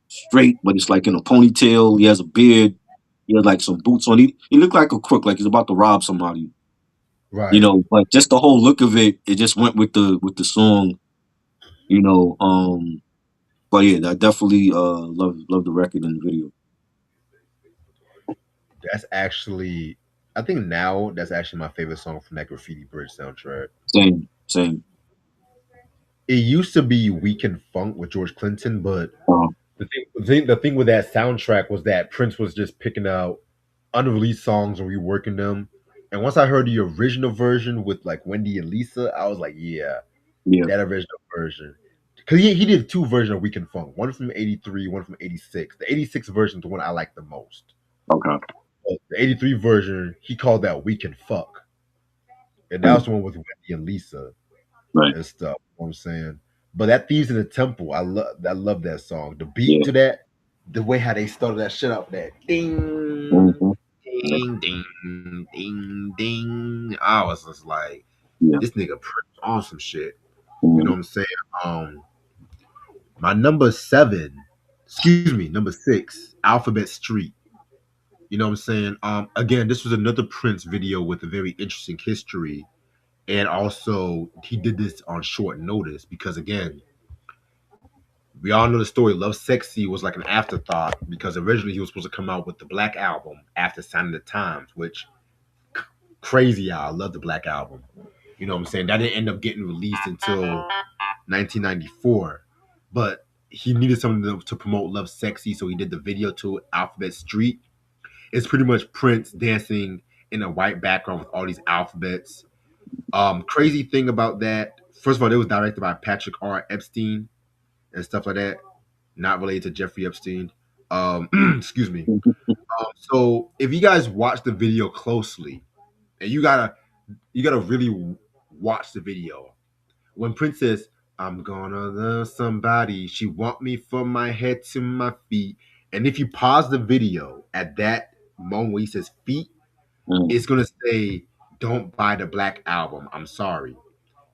straight, but it's like in a ponytail. He has a beard. He has like some boots on. He looked like a crook, like he's about to rob somebody. right. But just the whole look of it, it just went with the song. You know, but yeah, I definitely love the record and the video. That's actually, I think now that's actually my favorite song from that Graffiti Bridge soundtrack. Same, same. It used to be Weekend Funk with George Clinton, but Uh, the thing with that soundtrack was that Prince was just picking out unreleased songs and reworking them. And once I heard the original version with like Wendy and Lisa, I was like, yeah, yeah, that original version. Because he did two versions of Weekend Funk, one from '83, one from '86. The '86 version is the one I like the most. okay, The '83 version, he called that Weekend Fuck. And that right, was the one with Wendy and Lisa right, and stuff. You know what I'm saying? But that Thieves in the Temple, I love that song. The beat yeah, to that, the way how they started that shit up, that ding, hmm ding, ding, ding, ding. I was just like, Yeah. This nigga Prince on some shit. You know Mhm. what I'm saying? My number 7, excuse me, number 6, Alphabet Street. You know what I'm saying? Again, this was another Prince video with a very interesting history. And also, he did this on short notice because, again, we all know the story. Love Sexy was like an afterthought because originally he was supposed to come out with the Black Album after signing the Times, which crazy. I love the Black Album. You know what I'm saying? That didn't end up getting released until 1994. But he needed something to promote Love Sexy, so he did the video to Alphabet Street. It's pretty much Prince dancing in a white background with all these alphabets. Crazy thing about that, first of all, it was directed by Patrick R. Epstein and stuff like that. Not related to Jeffrey Epstein. Excuse me. So if you guys watch the video closely, and you gotta really watch the video. When Prince says, "I'm gonna love somebody," she want me from my head to my feet. And if you pause the video at that moment where he says feet, Mhm. it's gonna say, "Don't buy the Black Album. I'm sorry,"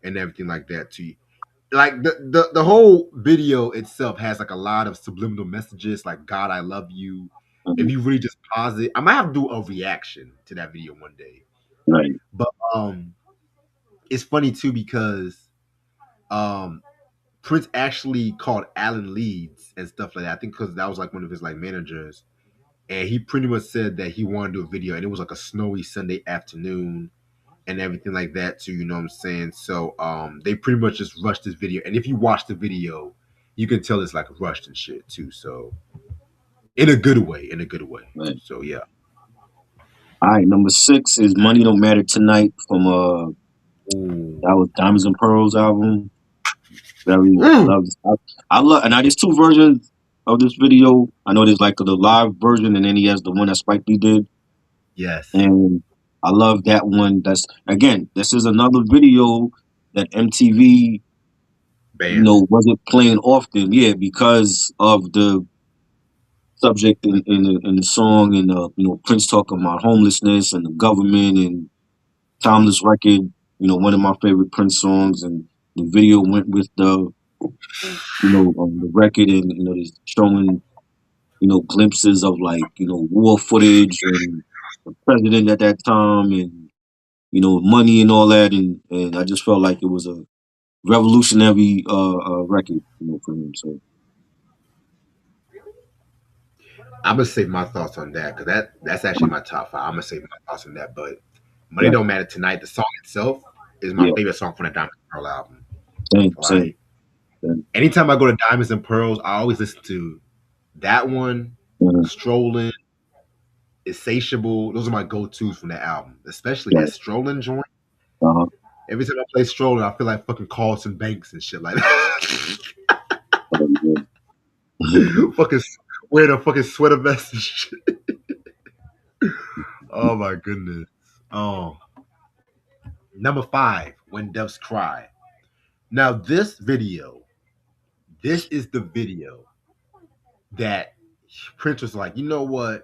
and everything like that to you. Like the whole video itself has like a lot of subliminal messages, like "God, I love you." If Mhm. you really just pause it, I might have to do a reaction to that video one day. Right. But it's funny too because um Prince actually called Alan Leeds and stuff like that. I think because that was like one of his like managers, and he pretty much said that he wanted to do a video, and it was like a snowy Sunday afternoon and everything like that too. You know what I'm saying? So they pretty much just rushed this video, and if you watch the video, you can tell it's like rushed and shit too. So in a good way, in a good way. Right. So yeah. All right. Number 6 is "Money Don't Matter Tonight" from Ooh. that was Diamonds and Pearls album. Very Mm. love. I love, and now there's two versions of this video. I know there's like the live version, and then he has the one that Spike Lee did, Yes. and I love that one. That's again, this is another video that MTV, Band. wasn't playing often. Yeah, because of the subject in the song, and Prince talking about homelessness and the government and Timeless Record. One of my favorite Prince songs, and the video went with the record, and just showing glimpses of like war footage and the president at that time, and money and all that, and I just felt like it was a revolutionary record, for him. So I'm gonna say my thoughts on that because that's actually my top 5. I'm gonna say my thoughts on that, but Money right, Don't Matter Tonight. The song itself is my yeah, favorite song from the Diamonds and Pearl album. same. Like anytime I go to Diamonds and Pearls, I always listen to that one, Mhm. Strolling, Insatiable. Those are my go-tos from that album, especially that Right. Strolling joint. Uh-huh. Every time I play Strolling, I feel like fucking Carlton Banks and shit like that. Oh, yeah. Fucking wearing a fucking sweater vest and shit. Oh my goodness. Oh, number 5, When Doves Cry. Now this is the video that Prince was like, you know what?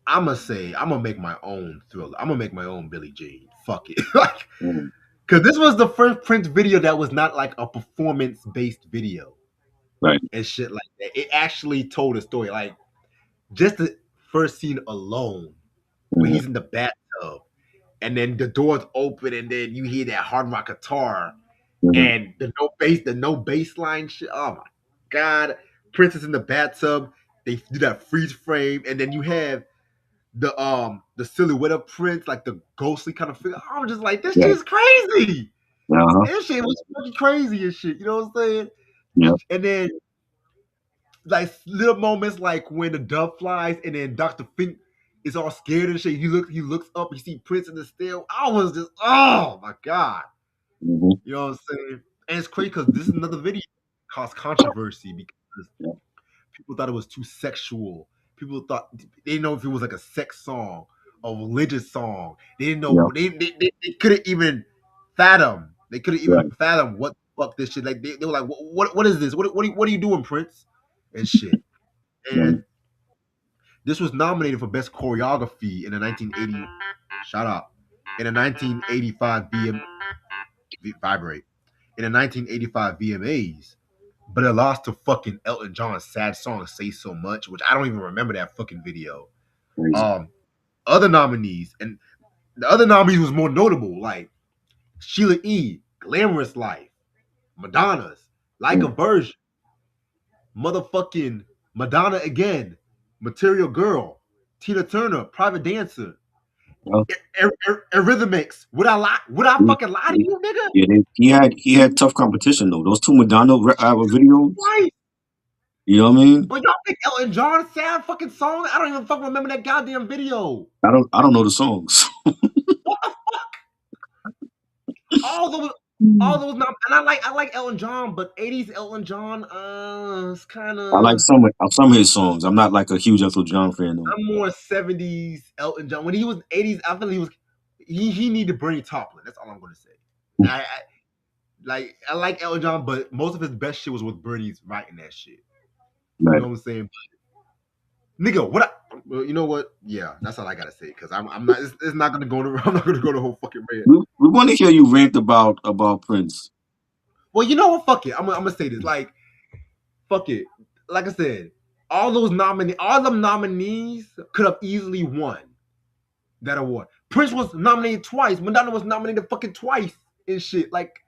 I'm gonna make my own Thriller. I'm gonna make my own Billie Jean. Fuck it. Like, Mhm. cause this was the first Prince video that was not like a performance based video Right. and shit like that. It actually told a story. Like just the first scene alone, where Mhm. he's in the bathtub and then the doors open and then you hear that hard rock guitar Mhm. and the no bass line shit. Oh my god. Prince is in the bathtub. They do that freeze frame, and then you have the silhouette of Prince, like the ghostly kind of figure. I'm just like, this shit Right. is crazy. Uh-huh. This shit was fucking crazy and shit. You know what I'm saying? Yeah. And then like little moments like when the dove flies and then Dr. Fink is all scared and shit. He looks up, you see Prince in the stair. I was just, oh my god. Mhm. You know what I'm saying? And it's crazy because this is another video that caused controversy because Yeah. people thought it was too sexual. People thought they didn't know if it was like a sex song, a religious song. They didn't Yeah. know they couldn't even fathom. They couldn't even Right. fathom what the fuck this shit. Like they were like, what is this? What are you doing, Prince? And shit. Right. And this was nominated for best choreography in the 1980. Shut up. in a 1985 vibrate in the 1985 VMAs, but it lost to fucking Elton John's sad song "Say So Much," which I don't even remember that fucking video. Crazy. Other nominees, and the other nominees was more notable, like Sheila E., "Glamorous Life," Madonna's "Like a Virgin," motherfucking Madonna again, "Material Girl," Tina Turner, "Private Dancer," Yeah. Eurythmics. Would I lie? Would I Yeah, fucking lie to you, nigga? yeah, he had tough competition though. Those two Madonna videos, Right. you know what I mean? But y'all think Elton John sad fucking song? I don't even fucking remember that goddamn video. I don't know the songs. What the all those and I like Elton John, but 80s Elton John, it's kind I like of some of his songs. I'm not like a huge Elton John fan though. I'm more 70s Elton John. When he was 80s, I feel he needed Bernie Taupin. That's all I'm gonna say. I like Elton John, but most of his best shit was with Bernie's writing that shit. You Right. know what I'm saying? Nigga, you know what? Yeah, that's all I gotta say because I'm not. It's not gonna go. I'm not gonna go the whole fucking rant. We want to hear you rant about Prince. Well, you know what? Fuck it. I'm gonna say this. Like, fuck it. Like I said, all them nominees could have easily won that award. Prince was nominated twice. Madonna was nominated fucking twice and shit. Like,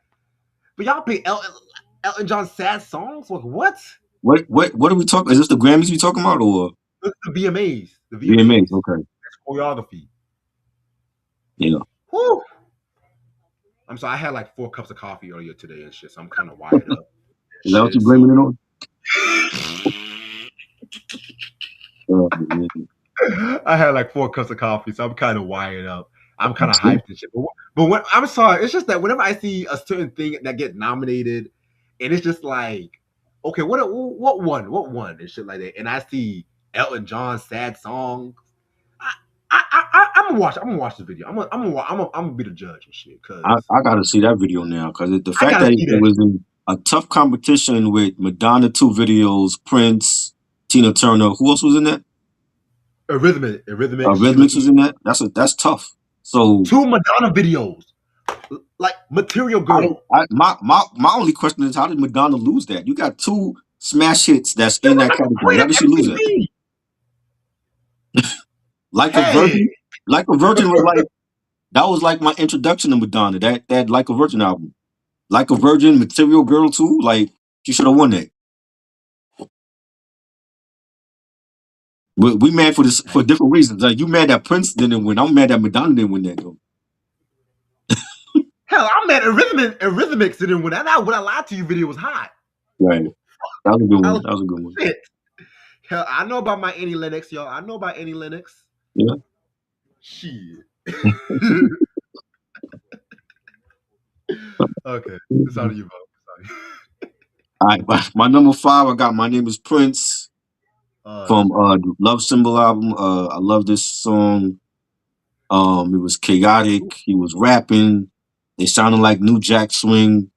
but y'all pick Elton John's sad songs. Like, what? What are we talking? Is this the Grammys we talking about or Look at the VMAs. The VMAs? VMAs. Okay. That's choreography. Yeah. Whew. I'm sorry. I had like 4 cups of coffee earlier today and shit, so I'm kind of wired up. Is that what you Shit, blaming it on? I had like 4 cups of coffee, so I'm kind of wired up. I'm kind of hyped and shit. But when, I'm sorry, it's just that whenever I see a certain thing that get nominated, and it's just like, okay, what won, and shit like that, and I see Elton John's sad song, I'm gonna watch the video. I'm gonna be the judge and shit. Cause I got to see that video now because the I fact gotta that see it that. was in a tough competition with Madonna 2 videos, Prince, Tina Turner. Who else was in that? Rhythmics was in that. That's tough. So 2 Madonna videos, like Material Girl. my only question is how did Madonna lose that? You got 2 smash hits that's in that category. How did she lose that? Like a Virgin, like a Virgin was like that was like my introduction to Madonna. That Like a Virgin album, Like a Virgin, Material Girl too. Like she should have won that. We mad for this for different reasons. Like you mad that Prince didn't win. I'm mad that Madonna didn't win that though. Hell, I'm mad Eurythmics didn't win. That What I Lied to You video was hot. Right. That was a good one. That was a good one. Shit. Hell, I know about my Annie Lennox, y'all. I know about Annie Lennox. Yeah. Shit. Okay. It's on you, bro. All right. My number 5, I got My Name Is Prince from the Love Symbol album. I love this song. It was chaotic. He was rapping. It sounded like New Jack Swing.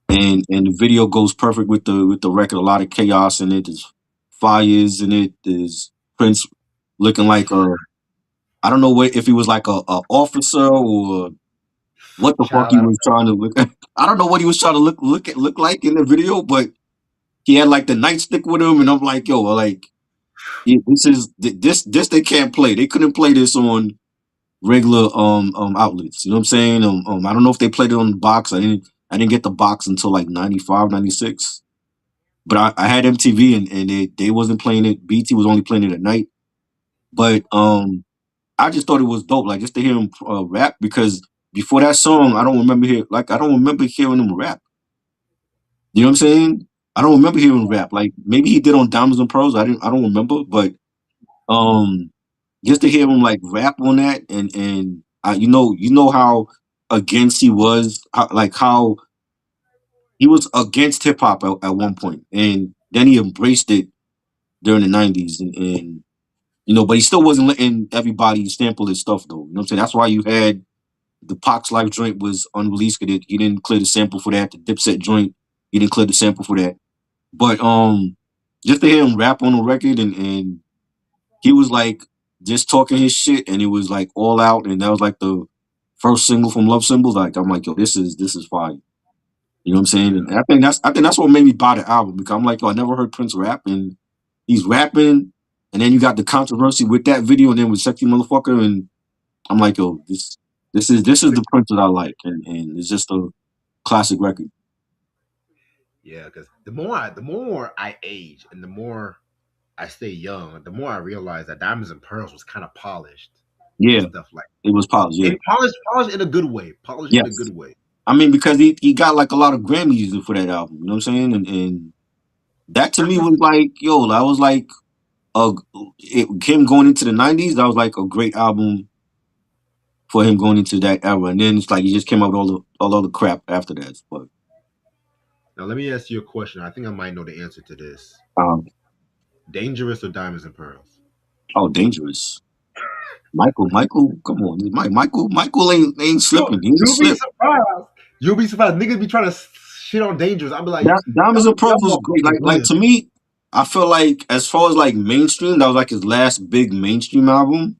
And the video goes perfect with the record. A lot of chaos in it. There's fires in it. There's Prince looking like I don't know if he was like a officer or what the fuck he was trying to look. I don't know what he was trying to look like in the video, but he had like the nightstick with him, and I'm like, yo, like this they can't play. They couldn't play this on regular outlets. You know what I'm saying? I don't know if they played it on the box. I didn't get the box until like 95, 96. But I had MTV and they wasn't playing it. BT was only playing it at night. But I just thought it was dope, like just to hear him rap because before that song, I don't remember hearing him rap. You know what I'm saying? I don't remember hearing him rap. Like maybe he did on Diamonds and Pearls. I don't remember, but just to hear him like rap on that and you know how against he was, how he was against hip hop at one point, and then he embraced it during the 90s, and you know, but he still wasn't letting everybody sample his stuff though. You know what I'm saying? That's why you had the Pox Life joint was unreleased because he didn't clear the sample for that. The Dipset joint, he didn't clear the sample for that. But just to hear him rap on the record and he was like just talking his shit and it was like all out, and that was like the first single from Love Symbols, like I'm like, yo, this is fire. You know what I'm saying? Yeah. And I think that's what made me buy the album because I'm like, yo, I never heard Prince rap, and he's rapping, and then you got the controversy with that video, and then with Sexy Motherfucker, and I'm like, yo, this is the Prince that I like, and it's just a classic record. Yeah, because the more I age and the more I stay young, the more I realize that Diamonds and Pearls was kind of polished and Yeah, stuff like it was Paz. Yeah, and polished in a good way, polished in a yes. good way. I mean, because he got like a lot of Grammys for that album. You know what I'm saying? And that to Not me just was like, yo, that was like a him going into the '90s. That was like a great album for him going into that era. And then it's like he just came out with all the crap after that. But now. Let me ask you a question. I think I might know the answer to this. um, Dangerous or Diamonds and Pearls? oh, dangerous. Michael, come on, Michael ain't slipping. He ain't You'll be slip. surprised. You'll be surprised. Niggas be trying to shit on Dangerous. I'll be like, That Diamonds and Pearls y'all was great. motherfuckers Like lame. to me, I feel like as far as like mainstream, that was like his last big mainstream album.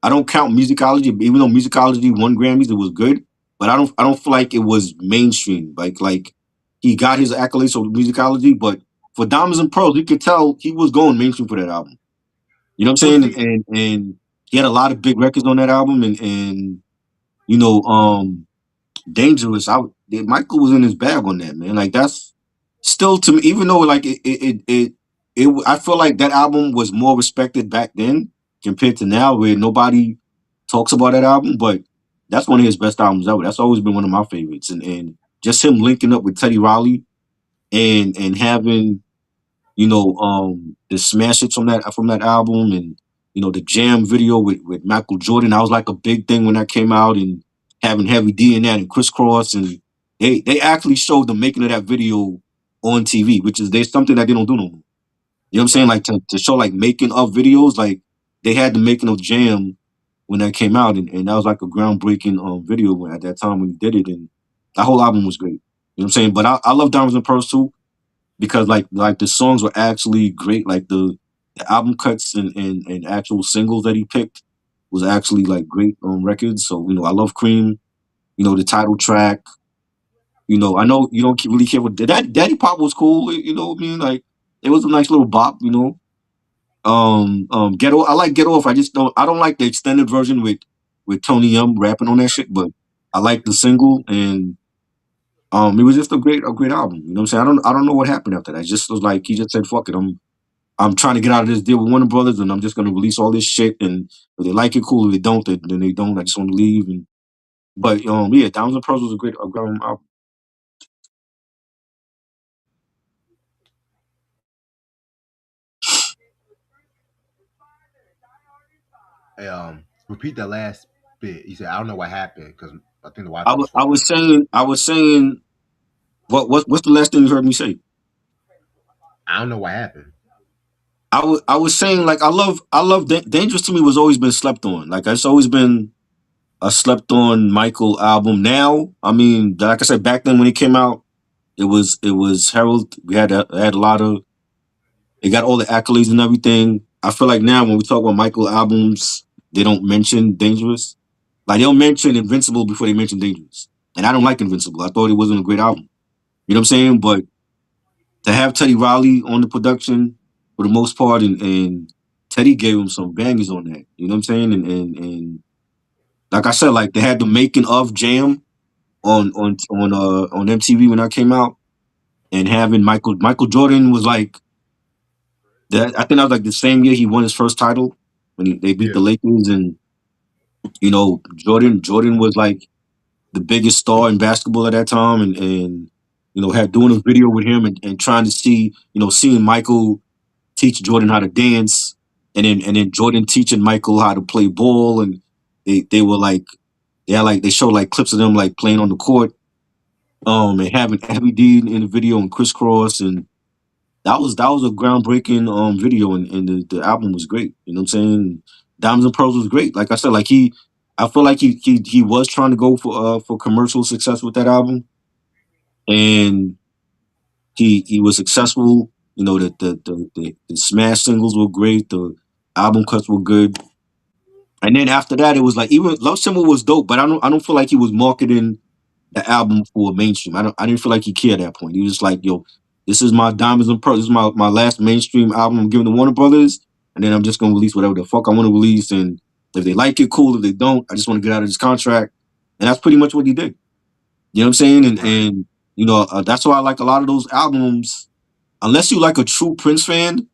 I don't count Musicology, even though Musicology won Grammys, it was good. But I don't feel like it was mainstream. Like he got his accolades for Musicology, but for Diamonds and Pearls, you could tell he was going mainstream for that album. You know what Well, I'm saying? see, And he had a lot of big records on that album, and you know, Dangerous. Michael was in his bag on that, man. Like that's still to me, even though like I feel like that album was more respected back then compared to now, where nobody talks about that album. But that's one of his best albums ever. That's always been one of my favorites, and just him linking up with Teddy Riley and having the smash hits from that album, and the jam video with Michael Jordan. That was like a big thing when that came out, and having Heavy D in that and Crisscross, and they actually showed the making of that video on TV, which is there's something that they don't do no more. You know what I'm saying? right. Like to show like making of videos, like they had the making of Jam when that came out, and that was like a groundbreaking video at that time when he did it, and that whole album was great. You know what I'm saying? But I love Diamonds and Pearls too because like the songs were actually great. Like the album cuts and actual singles that he picked was actually like great records. So I love Cream. The title track. I know you don't really care what that Daddy Pop was cool. You know what I mean? Like it was a nice little bop. Get Off. I like Get Off. I don't like the extended version with Tony Young rapping on that shit, but I like the single and it was just a great album. You know what I'm saying? I don't know what happened after that. It just was like he just said, "Fuck it, I'm trying to get out of this deal with Warner Brothers, and I'm just gonna release all this shit. And if they like it, cool. If they don't, then they don't. I just want to leave." And but yeah, Diamonds and Pearls was a great album. Hey, repeat that last bit. He said, I don't know what happened because I think the Wi I Fi was was I fucking was up. saying what's the last thing you heard me say? I don't know what happened. I was saying like I love Dangerous to me was always been slept on. Like it's always been a slept on Michael album. Now, I mean, like I said back then when it came out, it was Harold. We had a lot of it got all the accolades and everything. I feel like now when we talk about Michael albums, they don't mention Dangerous. Like they'll mention Invincible before they mention Dangerous. And I don't like Invincible. I thought it wasn't a great album. You know what I'm saying? But to have Teddy Riley on the production for the most part, and Teddy gave him some bangers on that. You know what I'm saying? And like I said, like they had the making of Jam on MTV when that came out, and having Michael Jordan was like that. I think that was like the same year he won his first title when they beat Yeah. the Lakers, and Jordan was like the biggest star in basketball at that time, and had doing a video with him and trying to see seeing Michael teach Jordan how to dance, and then Jordan teaching Michael how to play ball, and they were like they showed like clips of them like playing on the court, and having Heavy D in the video and Crisscross, and that was a groundbreaking video, and the album was great. You know what I'm saying? Diamonds and Pearls was great. Like I said, like I feel like he was trying to go for commercial success with that album, and he was successful. The smash singles were great. The album cuts were good. And then after that, it was like even Love Symbol was dope, but I don't feel like he was marketing the album for mainstream. I didn't feel like he cared at that point. He was just like, yo, this is my Diamonds and Pearls. This is my last mainstream album I'm giving to Warner Brothers, and then I'm just gonna release whatever the fuck I want to release. And if they like it, cool. If they don't, I just want to get out of this contract. And that's pretty much what he did. You know what I'm saying? And that's why I like a lot of those albums. Unless you like a true Prince fan,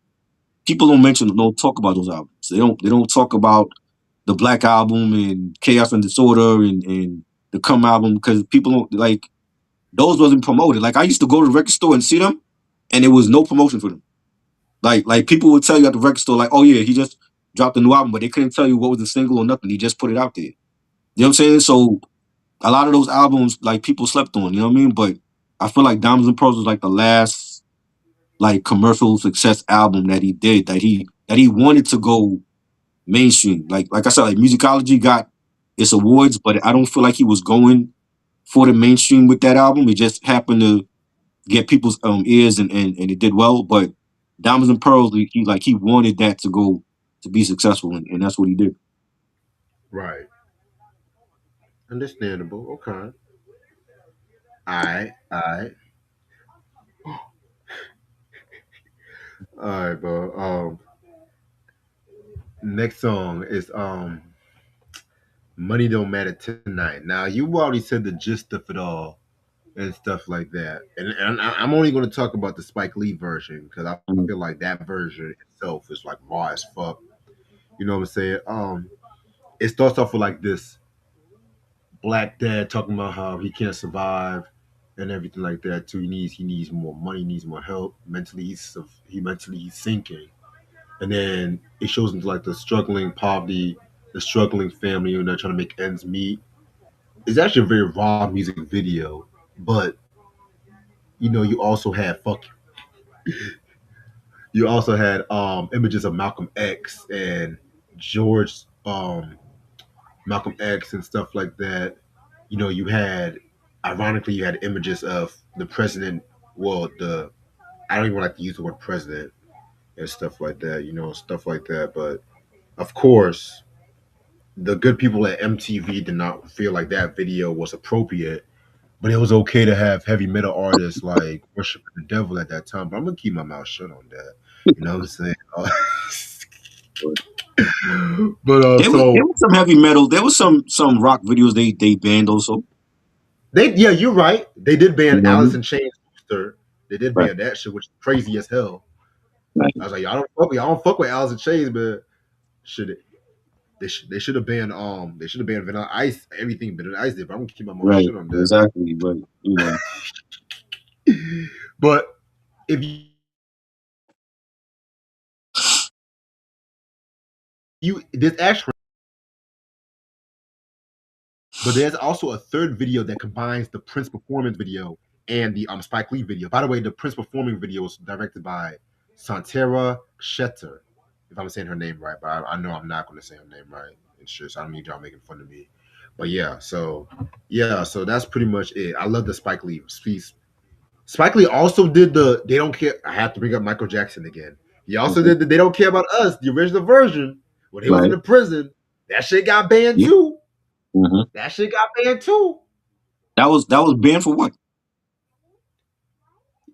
people don't talk about those albums. They don't talk about the Black Album and Chaos and Disorder and the Come album because people don't like those wasn't promoted. Like I used to go to the record store and see them, and there was no promotion for them. Like people would tell you at the record store, like, oh yeah, he just dropped a new album, but they couldn't tell you what was the single or nothing. He just put it out there. You know what I'm saying? So a lot of those albums, like people slept on. You know what I mean? But I feel like Diamonds and Pearls was like the last like commercial success album that he did that he wanted to go mainstream. Like I said, like Musicology got its awards, but I don't feel like he was going for the mainstream with that album. It just happened to get people's ears and it did well. But Diamonds and Pearls, he wanted that to go to be successful, and that's what he did. Right. Understandable. Okay. Alright. Alright. Alright, bro. Next song is Money Don't Matter Tonight. Now you already said the gist of it all and stuff like that. And I'm only going to talk about the Spike Lee version because I Mhm. feel like that version itself is like raw as fuck. You know what I'm saying? It starts off with like this black dad talking about how he can't survive and everything like that too. He needs more money, he needs more help. Mentally he's sinking. And then it shows into like the struggling poverty, the struggling family, and they're trying to make ends meet. It's actually a very raw music video, but you also had images of Malcolm X and George Malcolm X and stuff like that. You had ironically you had images of the president. Well, the I don't even like to use the word president and stuff like that. Stuff like that. But of course, the good people at MTV did not feel like that video was appropriate. But it was okay to have heavy metal artists like worshiping the devil at that time. But I'm gonna keep my mouth shut on that. You know what I'm saying? But There so was some heavy metal. There was some rock videos they banned also. yeah, you're right. They did You ban know what I Alice mean? in Chains poster. They did Right, ban that shit, which is crazy as hell. right, I was like, y'all don't fuck with Alice in Chains, but should they should have banned Vanilla Ice, everything Vanilla Ice did. But I'm gonna keep my mouth right. shut on that. Exactly. But But if there's actually, but there's also a third video that combines the Prince performance video and the Spike Lee video. By the way, the Prince performing video was directed by Santera Shetter, if I'm saying her name right, but I know I'm not going to say her name right. It's just I don't need y'all making fun of me. But so that's pretty much it. I love the Spike Lee piece. Spike Lee also did the They Don't Care. I have to bring up Michael Jackson again. He also okay, did the They Don't Care About Us, the original version, when he was in right. the prison. That shit got banned Yeah. too. hmm That shit got banned too. That was banned for what?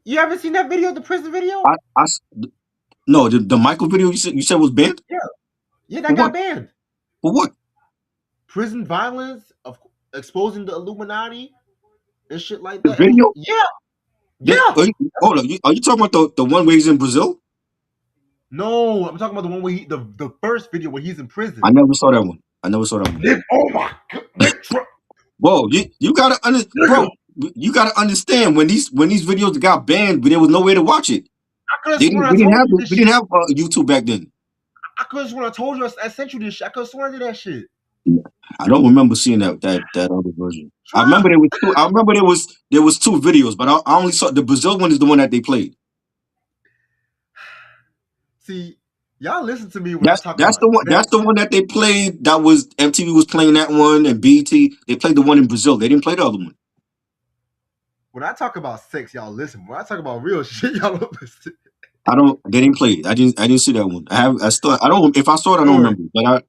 You haven't seen that video, the prison video? I no the Michael video you said was banned Yeah, yeah, for that what? got banned. For what? Prison violence of exposing the Illuminati and shit like The that. It was video? yeah, That, yeah. hold on. Are you talking about the one where he's in Brazil? No, I'm talking about the one where the first video where he's in I prison. never saw that one. I never saw that one. Nick, oh my god, Nick, Whoa, you gotta nigga, bro. You gotta understand when these videos got banned, but there was no way to watch it. I could have They sworn didn't I we didn't told have you this we shit. didn't have YouTube back then. I could have sworn I told you I sent you this shit. I could have sworn I did that shit. I don't remember seeing that other version. I Try. remember there was two. I remember there was two videos, but I only saw the Brazil one is the one that they played. See, y'all listen to me when I That's talk that's about the one. that. That's the one that they played. That was MTV was playing that one, and BT they played the one in Brazil. They didn't play the other one. When I talk about sex, y'all listen. When I talk about real shit, y'all don't listen. I don't. They didn't play it. I didn't see that one. I still. I don't. If I saw it, I don't Story. remember. But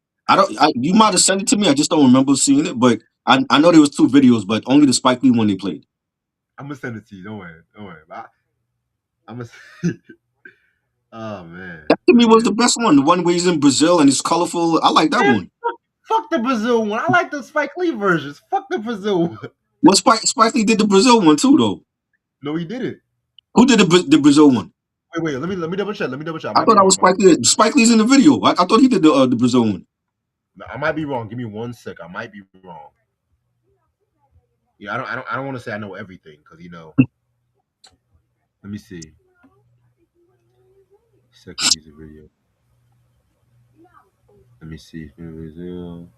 You might have sent it to me. I just don't remember seeing it. But I know there was 2 videos, but only the Spike Lee one they played. I'm gonna send it to you. Don't worry. Don't worry. I'm gonna. Oh man. That to me was the Yeah. best one. The one where he's in Brazil and it's colorful. I like that Man, one. fuck the Brazil one. I like the Spike Lee versions. Fuck the Brazil one. Well, Spike Lee did the Brazil one too, though. No, he didn't. Who did the Brazil one? Wait. Let me double check. Let me double check. I I might be thought that was wrong. Spike Lee. Spike Lee's in the video. I thought he did the Brazil one. I might be wrong. Give me 1 sec. I might be wrong. Yeah, I don't want to say I know everything because Let me see. Second music video. Let me see. Brazil.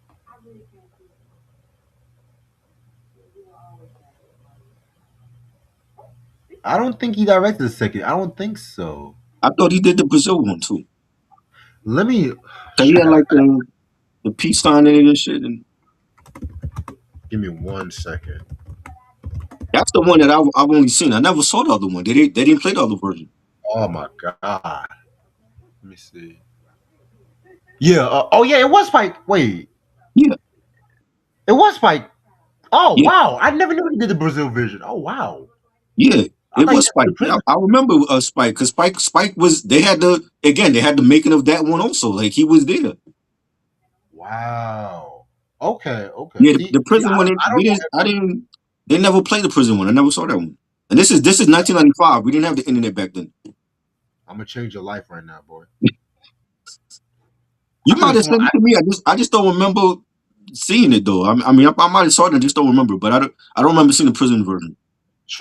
I don't think he directed the second. I don't think so. I thought he did the Brazil one too. Let me. Cause he had like the peace sign in it and shit. And Give me 1 second. that's the one that I've only seen. I never saw the other one. They didn't play the other version. Oh my god. Let me see. Yeah. Oh yeah. It was Spike. Wait. Yeah. It was Spike. Oh Yeah. wow. I never knew he did the Brazil version. Oh wow. Yeah. I It thought he was did Spike. the prison. I remember Spike because Spike was. They had the making of that one also. Like he was there. Wow. Okay. Yeah, See, the prison one. I don't know. I didn't. They never played the prison one. I never saw that one. And this is 1995. We didn't have the internet back then. I'm gonna change your life right now, boy. You I could might have have sworn sent it to me. I just don't remember seeing it though. I mean, I might have saw it. I just don't remember. But I don't remember seeing the prison version.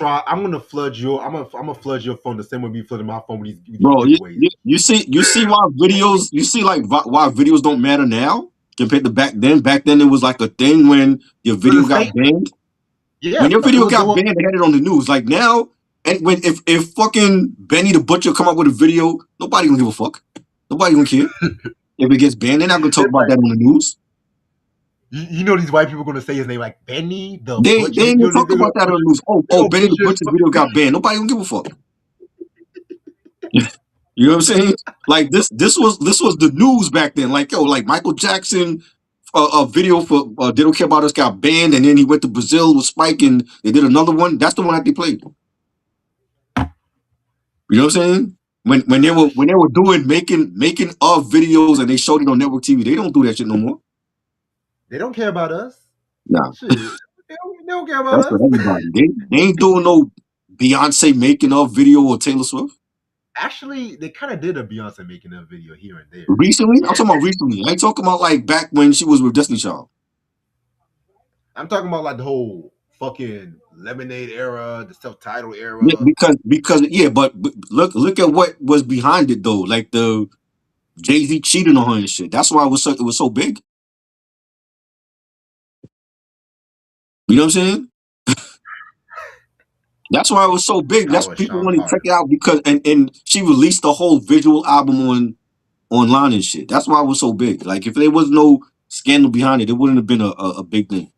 I'm gonna flood your. I'm gonna flood your phone the same way we flooded my phone with these Bro, giveaways. you see why videos. You see like why videos don't matter now compared to back then. Back then it was like a thing when your video got banned. Yeah. When your video got banned, they had it on the news. Like now, and when if fucking Benny the Butcher come up with a video, nobody gonna give a fuck. Nobody gonna care. If it gets banned, they're not gonna talk about that on the news. You know these white people are gonna say his name like Benny the They Butcher. ain't gonna talk about that on the news. Oh, Benny the Butcher's video got banned. Nobody gonna give a fuck. You know what I'm saying? Like this was the news back then. Like like Michael Jackson, a video for They Don't Care About Us got banned, and then he went to Brazil with Spike, and they did another one. That's the one that they played. You know what I'm saying? When they were doing making of videos and they showed it on network TV, they don't do that shit no more. They don't care about us. Nah, shit. They don't care about that's us. for everybody. They ain't doing no Beyonce making of video or Taylor Swift. Actually, they kind of did a Beyonce making of video here and there. Recently, I'm talking about recently. I ain't talking about like back when she was with Destiny Child. I'm talking about like the whole fucking Lemonade era, the self-titled era. Because yeah, but look at what was behind it though. Like the Jay-Z cheating on her and shit. That's why it was so big. You know what I'm saying? That's why it was so big. That's why people want to check it out because and she released the whole visual album online and shit. That's why it was so big. Like if there was no scandal behind it, it wouldn't have been a big thing.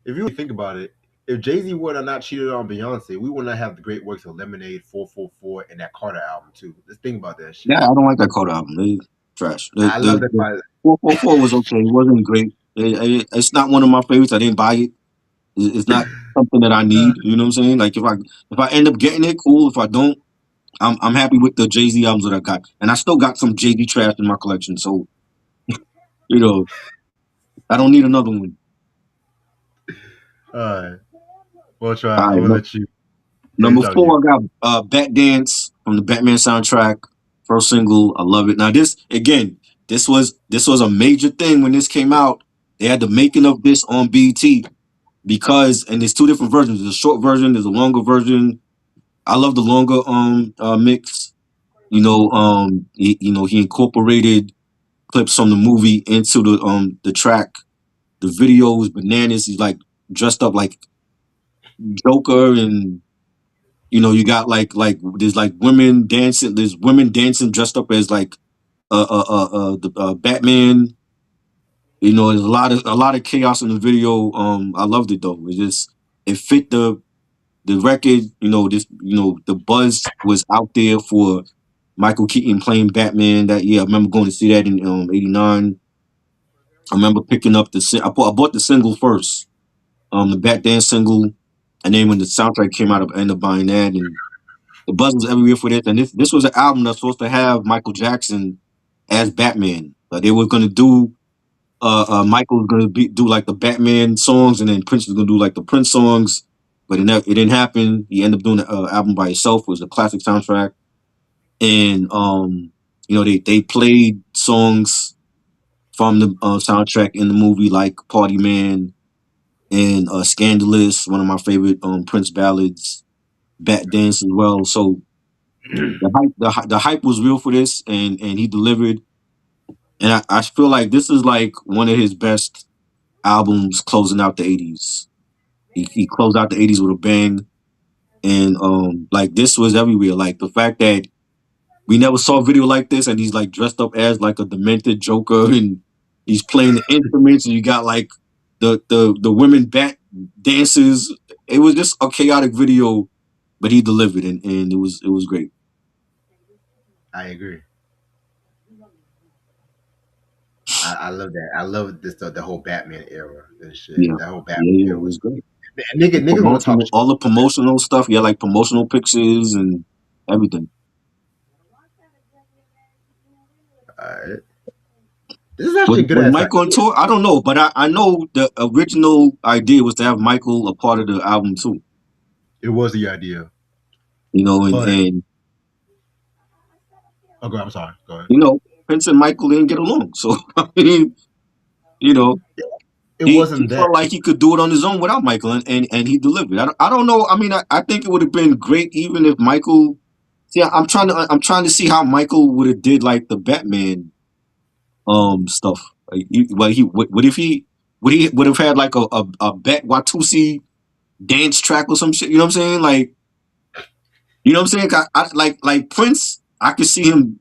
If you think about it, if Jay-Z would have not cheated on Beyonce, we would not have the great works of Lemonade, 444, and that Carter album too. Let's think about that shit. Yeah, I don't like that Carter album. They trash. I love that. 444 was okay. It wasn't great. It's not one of my favorites. I didn't buy it. It's not something that I need. You know what I'm saying? Like if I end up getting it, cool. If I don't, I'm happy with the Jay-Z albums that I got, and I still got some Jay-Z trash in my collection. So, you know, I don't need another one. All right. We'll try. I'm gonna let you. Number 4, I got Bat Dance from the Batman soundtrack. First single. I love it. Now this was a major thing when this came out. They had the making of this on BET because, and there's 2 different versions. There's a short version. There's a longer version. I love the longer mix. You know, he incorporated clips from the movie into the track. The video was bananas. He's like dressed up like Joker, and you got like there's like women dancing. There's women dancing dressed up as like the Batman. You know, there's a lot of chaos in the video. I loved it though. It fit the record. The buzz was out there for Michael Keaton playing Batman that year. I remember going to see that in '89. I remember picking up I bought the single first, the Bat Dance single, and then when the soundtrack came out, I ended up buying that, and the buzz was everywhere for this. And this was an album that's supposed to have Michael Jackson as Batman. They were gonna do Michael was gonna do like the Batman songs, and then Prince was gonna do like the Prince songs, but it didn't happen. He ended up doing the album by himself. It was a classic soundtrack, and they played songs from the soundtrack in the movie, like Party Man and Scandalous, one of my favorite Prince ballads, Bat Dance as well. So the hype was real for this, and he delivered. And I feel like this is like one of his best albums closing out the '80s. He closed out the '80s with a bang, and like this was everywhere. Like the fact that we never saw a video like this, and he's like dressed up as like a demented Joker, and he's playing the instruments, and you got like the women bat dances. It was just a chaotic video, but he delivered, and it was great. I agree. I love that. I love this the whole Batman era and shit. Yeah, That whole yeah, Batman yeah, era it was was great. niggas want to talk shit. All the promotional stuff, yeah, like promotional pictures and everything. Alright. This is actually Was, a good was ass Michael on idea. tour? I don't know, but I know the original idea was to have Michael a part of the album too. It was the idea, And but okay, I'm sorry. Go ahead. Prince and Michael didn't get along, so I mean, you know, It he wasn't that. felt like he could do it on his own without Michael, and he delivered. I don't know. I mean, I think it would have been great even if Michael. See, I'm trying to see how Michael would have did like the Batman stuff. Like, what if he would have had like a Bat Watusi dance track or some shit? You know what I'm saying? Like, you know what I'm saying? Like Prince, I could see him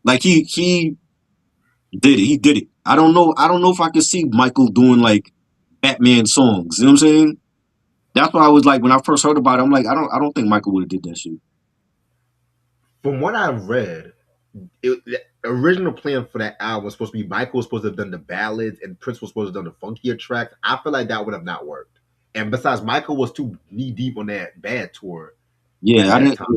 like he did it. He did it. I don't know. I don't know if I could see Michael doing like Batman songs. You know what I'm saying? That's why I was like when I first heard about it. I'm like, I don't think Michael would have did that shit. From what I read, the original plan for that album was supposed to be Michael was supposed to have done the ballads and Prince was supposed to have done the funkier tracks. I feel like that would have not worked. And besides, Michael was too knee deep on that bad tour at Yeah, I that didn't. time.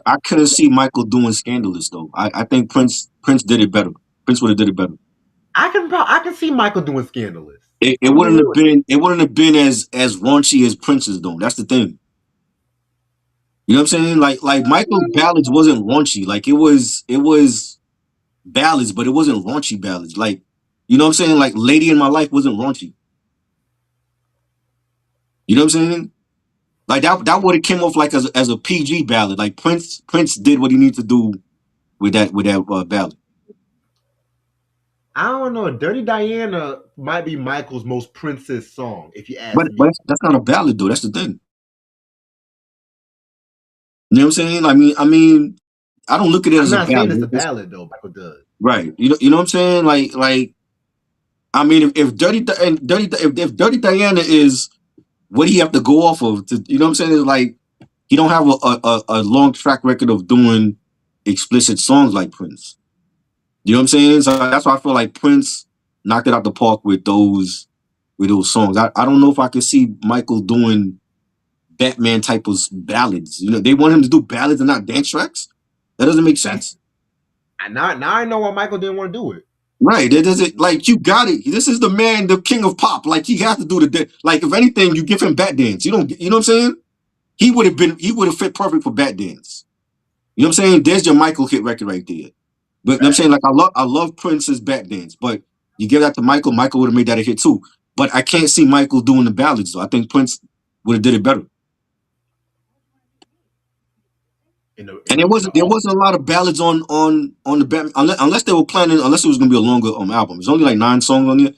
I couldn't see Michael doing Scandalous though. I think Prince did it better. Prince would have did it better. I can see Michael doing Scandalous. It I'm gonna be wouldn't real have with you. been as raunchy as Prince's though. That's the thing. You know what I'm saying? Like Michael's ballads wasn't raunchy. Like it was ballads, but it wasn't raunchy ballads. Like you know what I'm saying? Like Lady in My Life wasn't raunchy. You know what I'm saying? Like that would have came off like as a PG ballad. Like Prince did what he needed to do with that ballad. I don't know. Dirty Diana might be Michael's most Princess song, if you But ask but me. that's not a ballad though. That's the thing. You know what I'm saying? I mean, I don't look at it I'm as a not saying it's a ballad. ballad though. Michael does. Right. You know what I'm saying? Like I mean, if if Dirty Diana is what do you have to go off of? You know what I'm saying? It's like he don't have a long track record of doing explicit songs like Prince. You know what I'm saying? So that's why I feel like Prince knocked it out the park with those songs. I don't know if I could see Michael doing Batman type of ballads. They want him to do ballads and not dance tracks. That doesn't make That's sense. and now I know why Michael didn't want to do it. Right. That doesn't like you got it. This is the man, the king of pop. Like he has to do like if anything, you give him Bat Dance. You know what I'm saying? He would have fit perfect for Bat Dance. You know what I'm saying? There's your Michael hit record right there. But you know what I'm saying, like I love Prince's Bat Dance, but you give that to Michael would have made that a hit too. But I can't see Michael doing the ballads though. I think Prince would have did it better. And In the there all wasn't a lot of ballads on the Batman unless they were planning unless it was gonna be a longer album. There's only like 9 songs on there.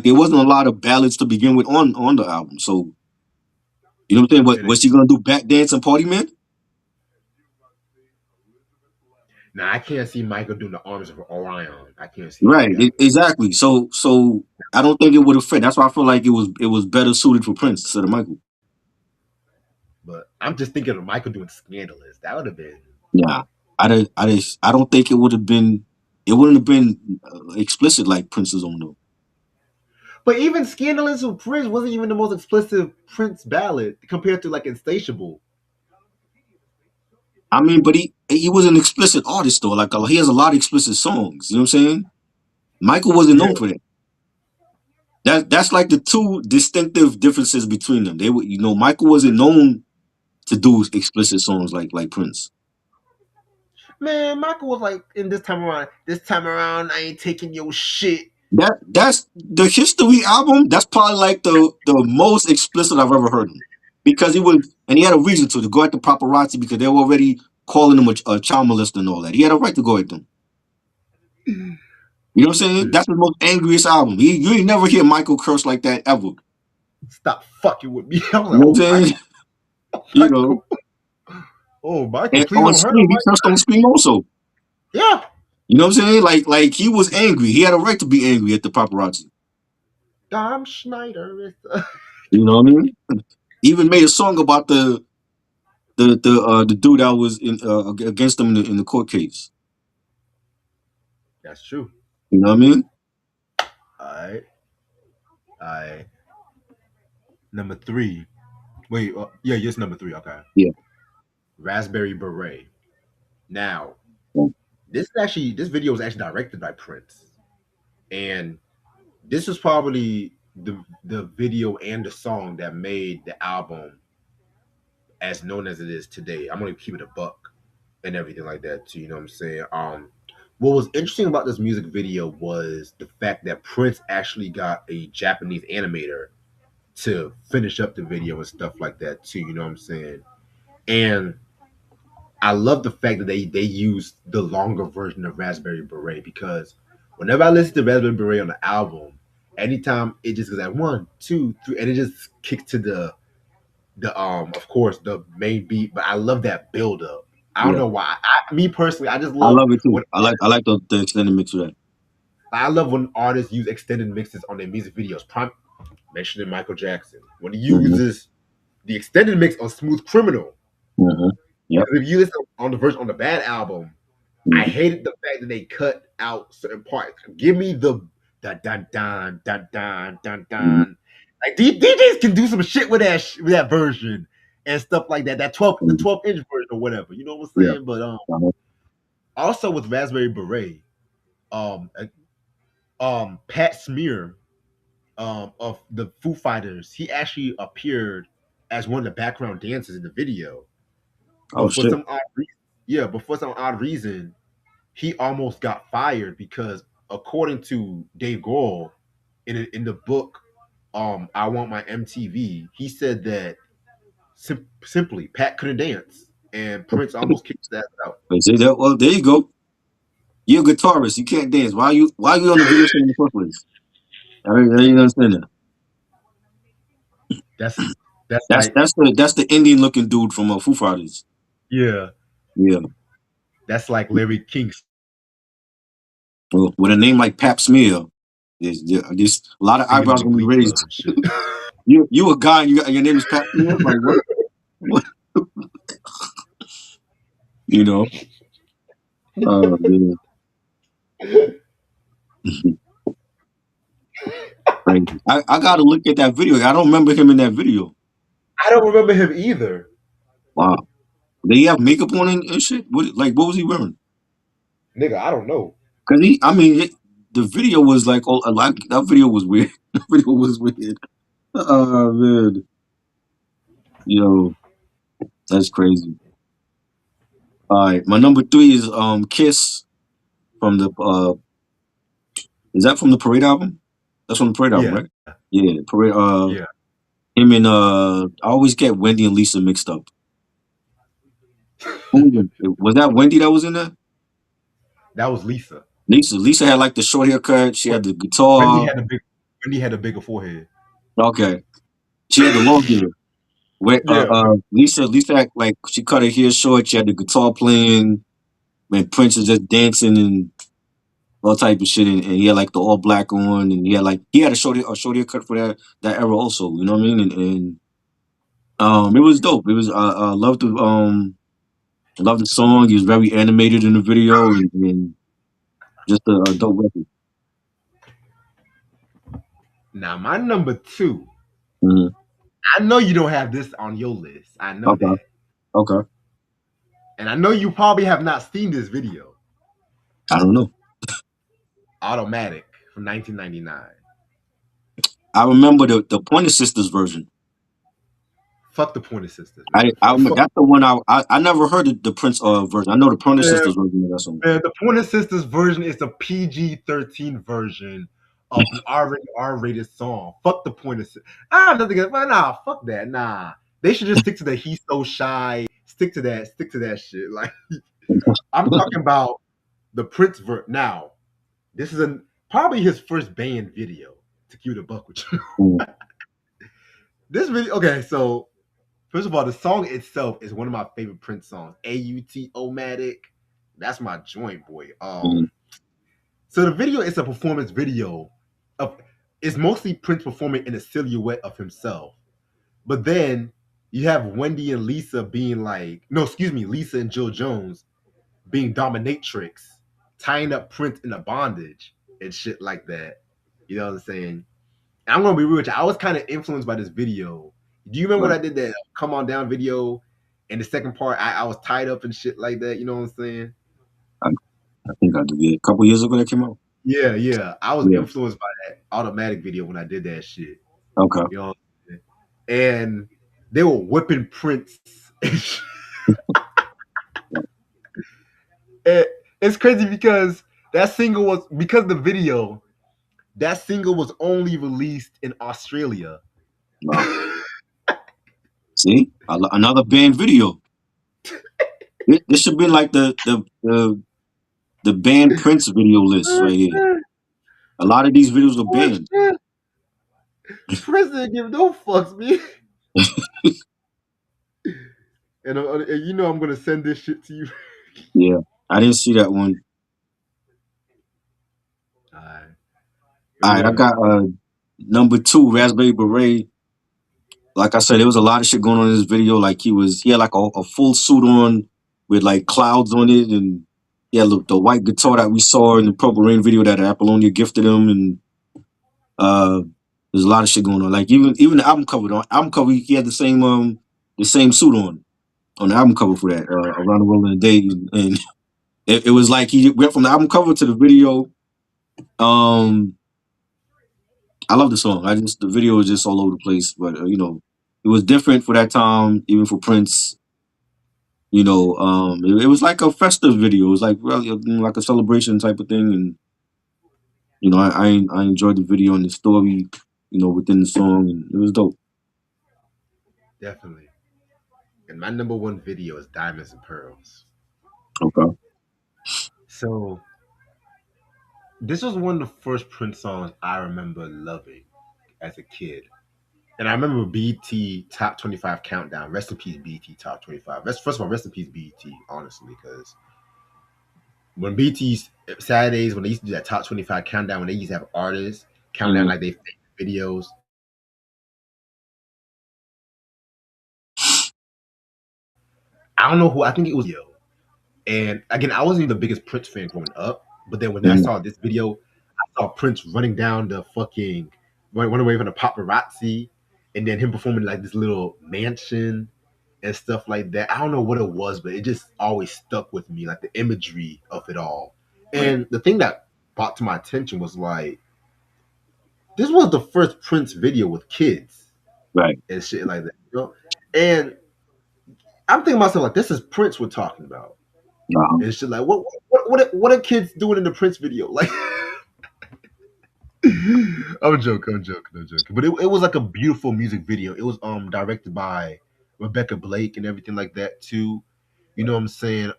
There wasn't a lot of ballads to begin with on the album. So you know what I'm saying? Was he gonna do Bat Dance and Party Man? now I can't see Michael doing the Arms of Orion. I can't see him Right, do that. exactly. So I don't think it would have fit. That's why I feel like it was better suited for Prince instead of Michael. But I'm just thinking of Michael doing Scandalous. That would have been Yeah, I don't think it would have been. It wouldn't have been explicit like Prince's own though. But even Scandalous with Prince wasn't even the most explicit Prince ballad compared to like Insatiable. I mean, but he was an explicit artist though. Like he has a lot of explicit songs. You know what I'm saying? Michael wasn't Yeah. known for that. That's like the two distinctive differences between them. They were, Michael wasn't known to do explicit songs like Prince. Man, Michael was like, in this time around, I ain't taking your shit. That's the History album. That's probably like the most explicit I've ever heard him, because he had a reason to go at the paparazzi because they were already calling him a child molester and all that. He had a right to go at them. You know what I'm saying? That's the most angriest album. You ain't never hear Michael curse like that ever. Stop fucking with me. I was like, You know what I'm saying? You know. Oh, Michael, And please on don't hurt him. Scream, he cursed on Scream also. Yeah. You know what I'm saying? Like he was angry. He had a right to be angry at the paparazzi. Dom Schneider. You know what I mean? He even made a song about the dude that was against him in the court case. That's true. You know what I mean? All right. Number 3. Wait, yeah, yes, number 3. Okay. Yeah. Raspberry Beret. Now, Yeah. this video was actually directed by Prince, and this was probably the video and the song that made the album as known as it is today. I'm gonna keep it a buck and everything like that too. You know what I'm saying? What was interesting about this music video was the fact that Prince actually got a Japanese animator to finish up the video and stuff like that too. You know what I'm saying? And I love the fact that they used the longer version of Raspberry Beret, because whenever I listen to Raspberry Beret on the album, anytime it just goes like 1, 2, 3, and it just kicks to the of course the main beat. But I love that build up. I don't know why. Me personally, I just I love love it too. when I like the extended mix of that. I love when artists use extended mixes on their music videos. Mentioning Michael Jackson when he uses the extended mix on Smooth Criminal. Yep. If you listen on the version on the Bad album, I hated the fact that they cut out certain parts. Give me the dun dun dun dun dun dun dun. Like DJs can do some shit with that version and stuff like that. That 12-inch version or whatever. You know what I'm saying? Yeah. But also with Raspberry Beret, Pat Smear of the Foo Fighters, he actually appeared as one of the background dancers in the video. But for some odd reason, he almost got fired because, according to Dave Grohl, in the book, I Want My MTV, he said that simply Pat couldn't dance, and Prince almost kicked that out. Well, there you go. You're a guitarist. You can't dance. Why are you on the video in the first place? I didn't understand that. That's the Indian looking dude from Foo Fighters. Yeah. That's like Larry King. Well, with a name like Pap Smear, there's a lot of eyebrows gonna be raised. You a guy and your name is Pap Smear? Like what? What? You know? Oh man. I gotta look at that video. I don't remember him in that video. I don't remember him either. Wow. Did he have makeup on and shit? What was he wearing? Nigga, I don't know. Cause the video was like, that video was weird. The video was weird. Oh man. Yo, that's crazy. All right, my number 3 is Kiss from the is that from the Parade album? That's from the Parade album, right? Yeah, Parade. Him and I always get Wendy and Lisa mixed up. Was that Wendy that was in there? That was Lisa. Lisa had like the short haircut. She had the guitar. Wendy had a bigger forehead. Okay, she had the long hair. Lisa had, like, she cut her hair short. She had the guitar playing, and Prince was just dancing and all type of shit. And he had like the all black on, and he had a short haircut for that era also. You know what I mean? And it was dope. It was I loved the song. He was very animated in the video, and just a dope record. Now, my number two, Mhm. I know you don't have this on your list. I know Okay. that. Okay. And I know you probably have not seen this video. I don't know. Automatic from 1999. I remember the Pointer Sisters version. Fuck the Pointer Sisters, I man. I Fuck, remember fuck that's the one I never heard the Prince version. I know the Pointer man, Sisters version of that song. man. The Pointer Sisters version is a PG-13 version of an R-rated song. Fuck the Pointer Sisters. I have nothing against. Nah, fuck that. Nah, they should just stick to the "He's So Shy." Stick to that. Stick to that shit. Like I'm talking about the Prince version. Now, this is probably his first band video. To keep it a buck with you. Mm, This video. Okay, so first of all, the song itself is one of my favorite Prince songs. AUT-O-Matic. That's my joint, boy. mm, So the video is a performance video of it's mostly Prince performing in a silhouette of himself. But then you have Wendy and Lisa being like, no, excuse me, Lisa and Jill Jones being dominatrix, tying up Prince in a bondage and shit like that. You know what I'm saying? And I'm gonna be real with you. I was kind of influenced by this video. Do you remember right. when I did that "Come On Down" video? And the second part, I was tied up and shit like that. You know what I'm saying? I, I think I did. Yeah. A couple years ago that came out. Yeah, yeah. I was Yeah. influenced by that automatic video when I did that shit. Okay. You know, and they were whipping Prince. It's crazy because that single was because the video that single was only released in Australia. Wow. See, another banned video. This should be like the banned Prince video list right here. A lot of these videos are banned. Prince didn't give no fucks, me. And you know I'm gonna send this shit to you. Yeah, I didn't see that one. All right. All right, I got number two, Raspberry Beret. Like I said, there was a lot of shit going on in this video. Like he had like a full suit on with like clouds on it, and yeah, look, the white guitar that we saw in the Purple Rain video that Apollonia gifted him, and uh, there's a lot of shit going on. Like even the album cover, he had the same suit on the album cover for that Around the World in a Day, and it was like he went from the album cover to the video. I love the song. The video is just all over the place, but it was different for that time, even for Prince. It was like a festive video. It was like really like a celebration type of thing, and I enjoyed the video and the story, within the song, and it was dope. Definitely. And my number one video is Diamonds and Pearls. Okay. So this was one of the first Prince songs I remember loving as a kid. And I remember BT Top 25 Countdown. Rest in peace, BT Top 25. First of all, rest in peace, BT, honestly, because when BT's Saturdays, when they used to do that Top 25 Countdown, when they used to have artists count down like they fake videos. I don't know who, I think it was Yo. And again, I wasn't even the biggest Prince fan growing up, but then when I saw this video, I saw Prince running down the fucking, running away from the paparazzi, and then him performing like this little mansion and stuff like that. I don't know what it was, but it just always stuck with me, like the imagery of it all. And the thing that brought to my attention was like, this was the first Prince video with kids, Right. and shit like that. And I'm thinking to myself like, this is Prince we're talking about. Uh-huh. And shit like, what are kids doing in the Prince video? Like, I'm joking. But it was like a beautiful music video. It was directed by Rebecca Blake and everything like that too. You know what I'm saying?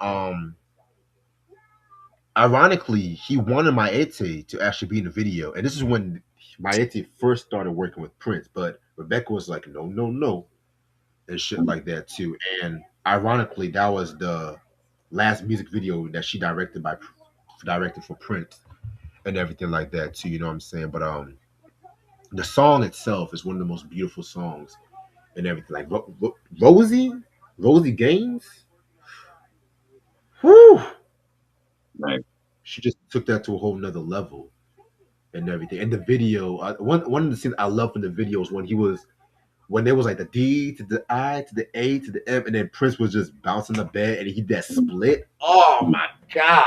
Ironically, he wanted Maete to actually be in the video, and this is when Maete first started working with Prince. But Rebecca was like, no, no, no, and shit like that too. And ironically, that was the last music video that she directed for Prince and everything like that too. You know what I'm saying? But the song itself is one of the most beautiful songs and everything. Like Rosie Gaines. Whew. Right. She just took that to a whole nother level and everything. And the video, one of the scenes I love from the video is when there was like the D to the I to the A to the M, and then Prince was just bouncing the bed and he did that split. Oh my god,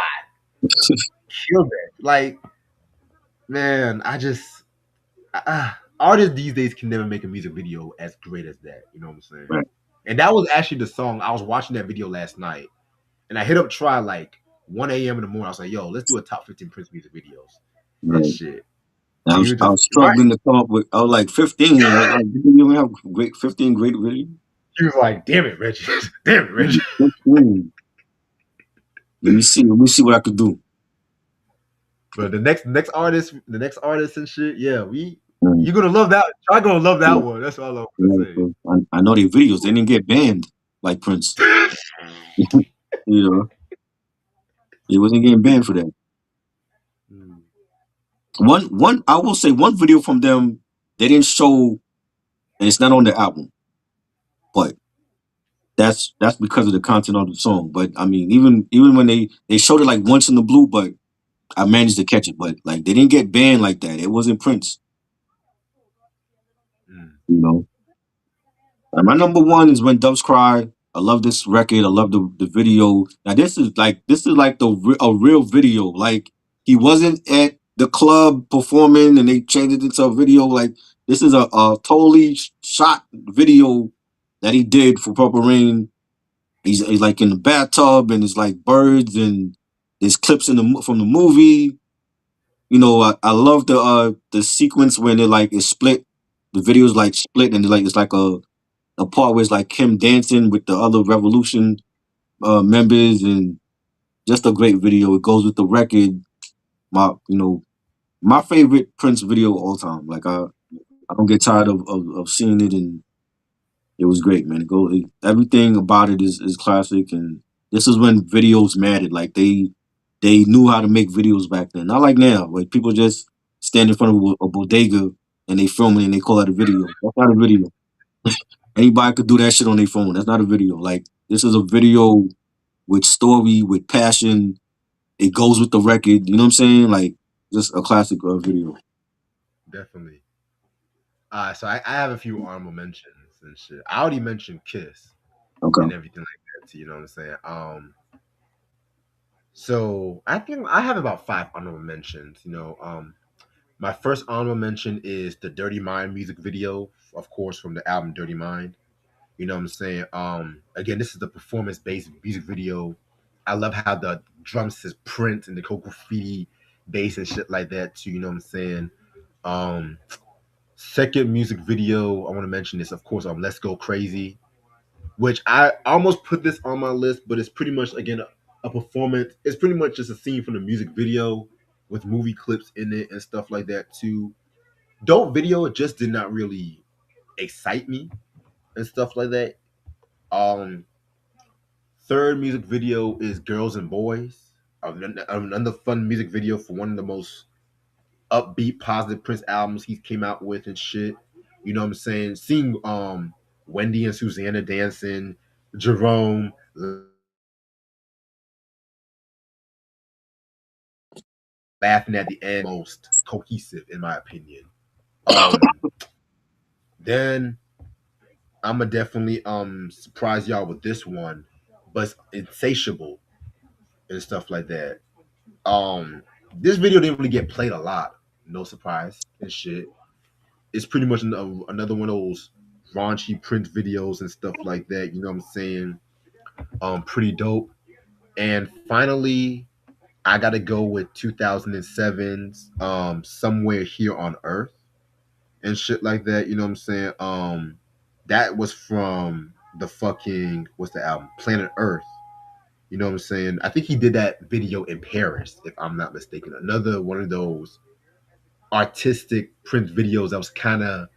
killed it! Like man, artists these days can never make a music video as great as that. You know what I'm saying? Right. And that was actually the song. I was watching that video last night, and I hit up Try like 1 a.m. in the morning. I was like, "Yo, let's do a top 15 Prince music videos and Right. shit." I And he was, was I just was struggling to come up with. I was like 15. Did you even have 15 great videos? he was like, "Damn it, Reggie! Damn it, Reggie!" 15. Let me see what I could do. But the next artist and shit, yeah, Mm. you're gonna love that. Try gonna love Yeah, that one. That's all I'm yeah, gonna so I know their videos. They didn't get banned like Prince. say. You know, he wasn't getting banned for that. Mm. One, I will say one video from them they didn't show, and it's not on the album, but that's because of the content of the song. But I mean, even when they showed it like once in the blue, but I managed to catch it. But like they didn't get banned like that. It wasn't Prince. Mm. You know. And my number one is When Doves Cry. I love this record. I love the video. Now this is like a real video. Like he wasn't at the club performing and they changed it into a video. Like this is a totally shot video that he did for Purple Rain. He's like in the bathtub and it's like birds and there's clips from the movie. You know, I love the sequence when it like is split. The video's like split and it's like a part where it's like him dancing with the other Revolution members and just a great video. It goes with the record. My favorite Prince video of all time. Like I don't get tired of seeing it and it was great, man. Everything about it is classic and this is when videos mattered. Like they knew how to make videos back then. Not like now, like people just stand in front of a bodega and they film it and they call it a video. That's not a video. Anybody could do that shit on their phone. That's not a video. Like this is a video with story, with passion. It goes with the record. You know what I'm saying? Like just a classic video. Definitely. So I have a few honorable mentions and shit. I already mentioned Kiss Okay. and everything like that. You know what I'm saying? So I think I have about 5 honorable mentions. My first honorable mention is the Dirty Mind music video, of course, from the album Dirty Mind. You know what I'm saying? Again, this is the performance-based music video. I love how the drums says print and the graffiti bass and shit like that too. You know what I'm saying? Um, Second music video I want to mention is, of course, Let's Go Crazy, which I almost put this on my list, but it's pretty much again a performance. It's pretty much just a scene from the music video with movie clips in it and stuff like that too. Dope video, it just did not really excite me and stuff like that. Um, Third music video is Girls and Boys, another fun music video for one of the most upbeat, positive Prince albums he came out with and shit. You know what I'm saying? Seeing Wendy and Susanna dancing, Jerome laughing at the end, most cohesive in my opinion. Then I'ma definitely surprise y'all with this one, but it's Insatiable and stuff like that. Um, this video didn't really get played a lot. No surprise and shit. It's pretty much another one of those raunchy Prince videos and stuff like that. You know what I'm saying? Pretty dope. And finally, I gotta go with 2007's Somewhere Here on Earth and shit like that. You know what I'm saying? That was from the fucking what's the album? Planet Earth. You know what I'm saying? I think he did that video in Paris, if I'm not mistaken. Another one of those artistic Prince videos that was kind of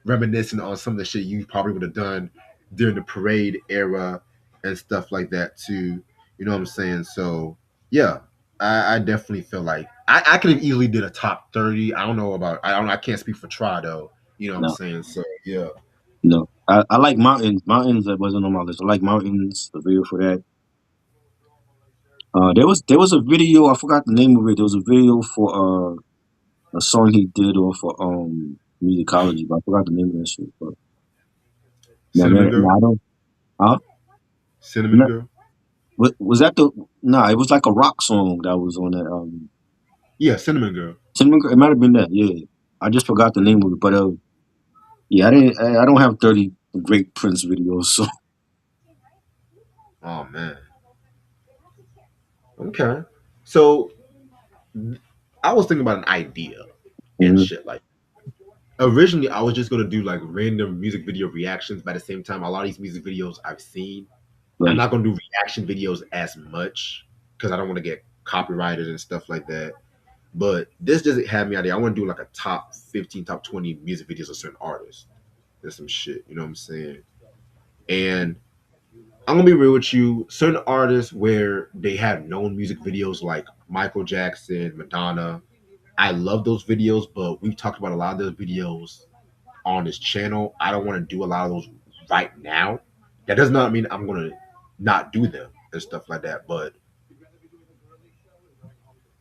reminiscent on some of the shit you probably would have done during the parade era and stuff like that too. You know what I'm saying? So yeah, I definitely feel like I could have easily did a top 30. I can't speak for Try though. You know what I'm No, saying? So yeah. no. I like Mountains. Mountains that wasn't on my list. I like Mountains. The video for that. There was a video. I forgot the name of it. There was a video for a song he did off of Musicology, but I forgot the name of that shit. But no, Cinnamon man, no, Girl. I don't. Huh? Cinnamon No, Girl. was that the? Nah, it was like a rock song that was on that. Yeah, Cinnamon Girl. It might have been that. Yeah, I just forgot the name of it. But yeah, I didn't. I don't have 30 great Prince videos. So Oh man. Okay. So I was thinking about an idea and mhm, shit like originally I was just gonna do like random music video reactions, but at the same time, a lot of these music videos I've seen. I'm right. not gonna do reaction videos as much because I don't want to get copyrighted and stuff like that. But this doesn't have me idea. I want to do like a top 15, top 20 music videos of certain artists. There's some shit, you know what I'm saying? And I'm gonna be real with you. Certain artists where they have known music videos like Michael Jackson, Madonna. I love those videos, but we've talked about a lot of those videos on this channel. I don't want to do a lot of those right now. That does not mean I'm gonna not do them and stuff like that. But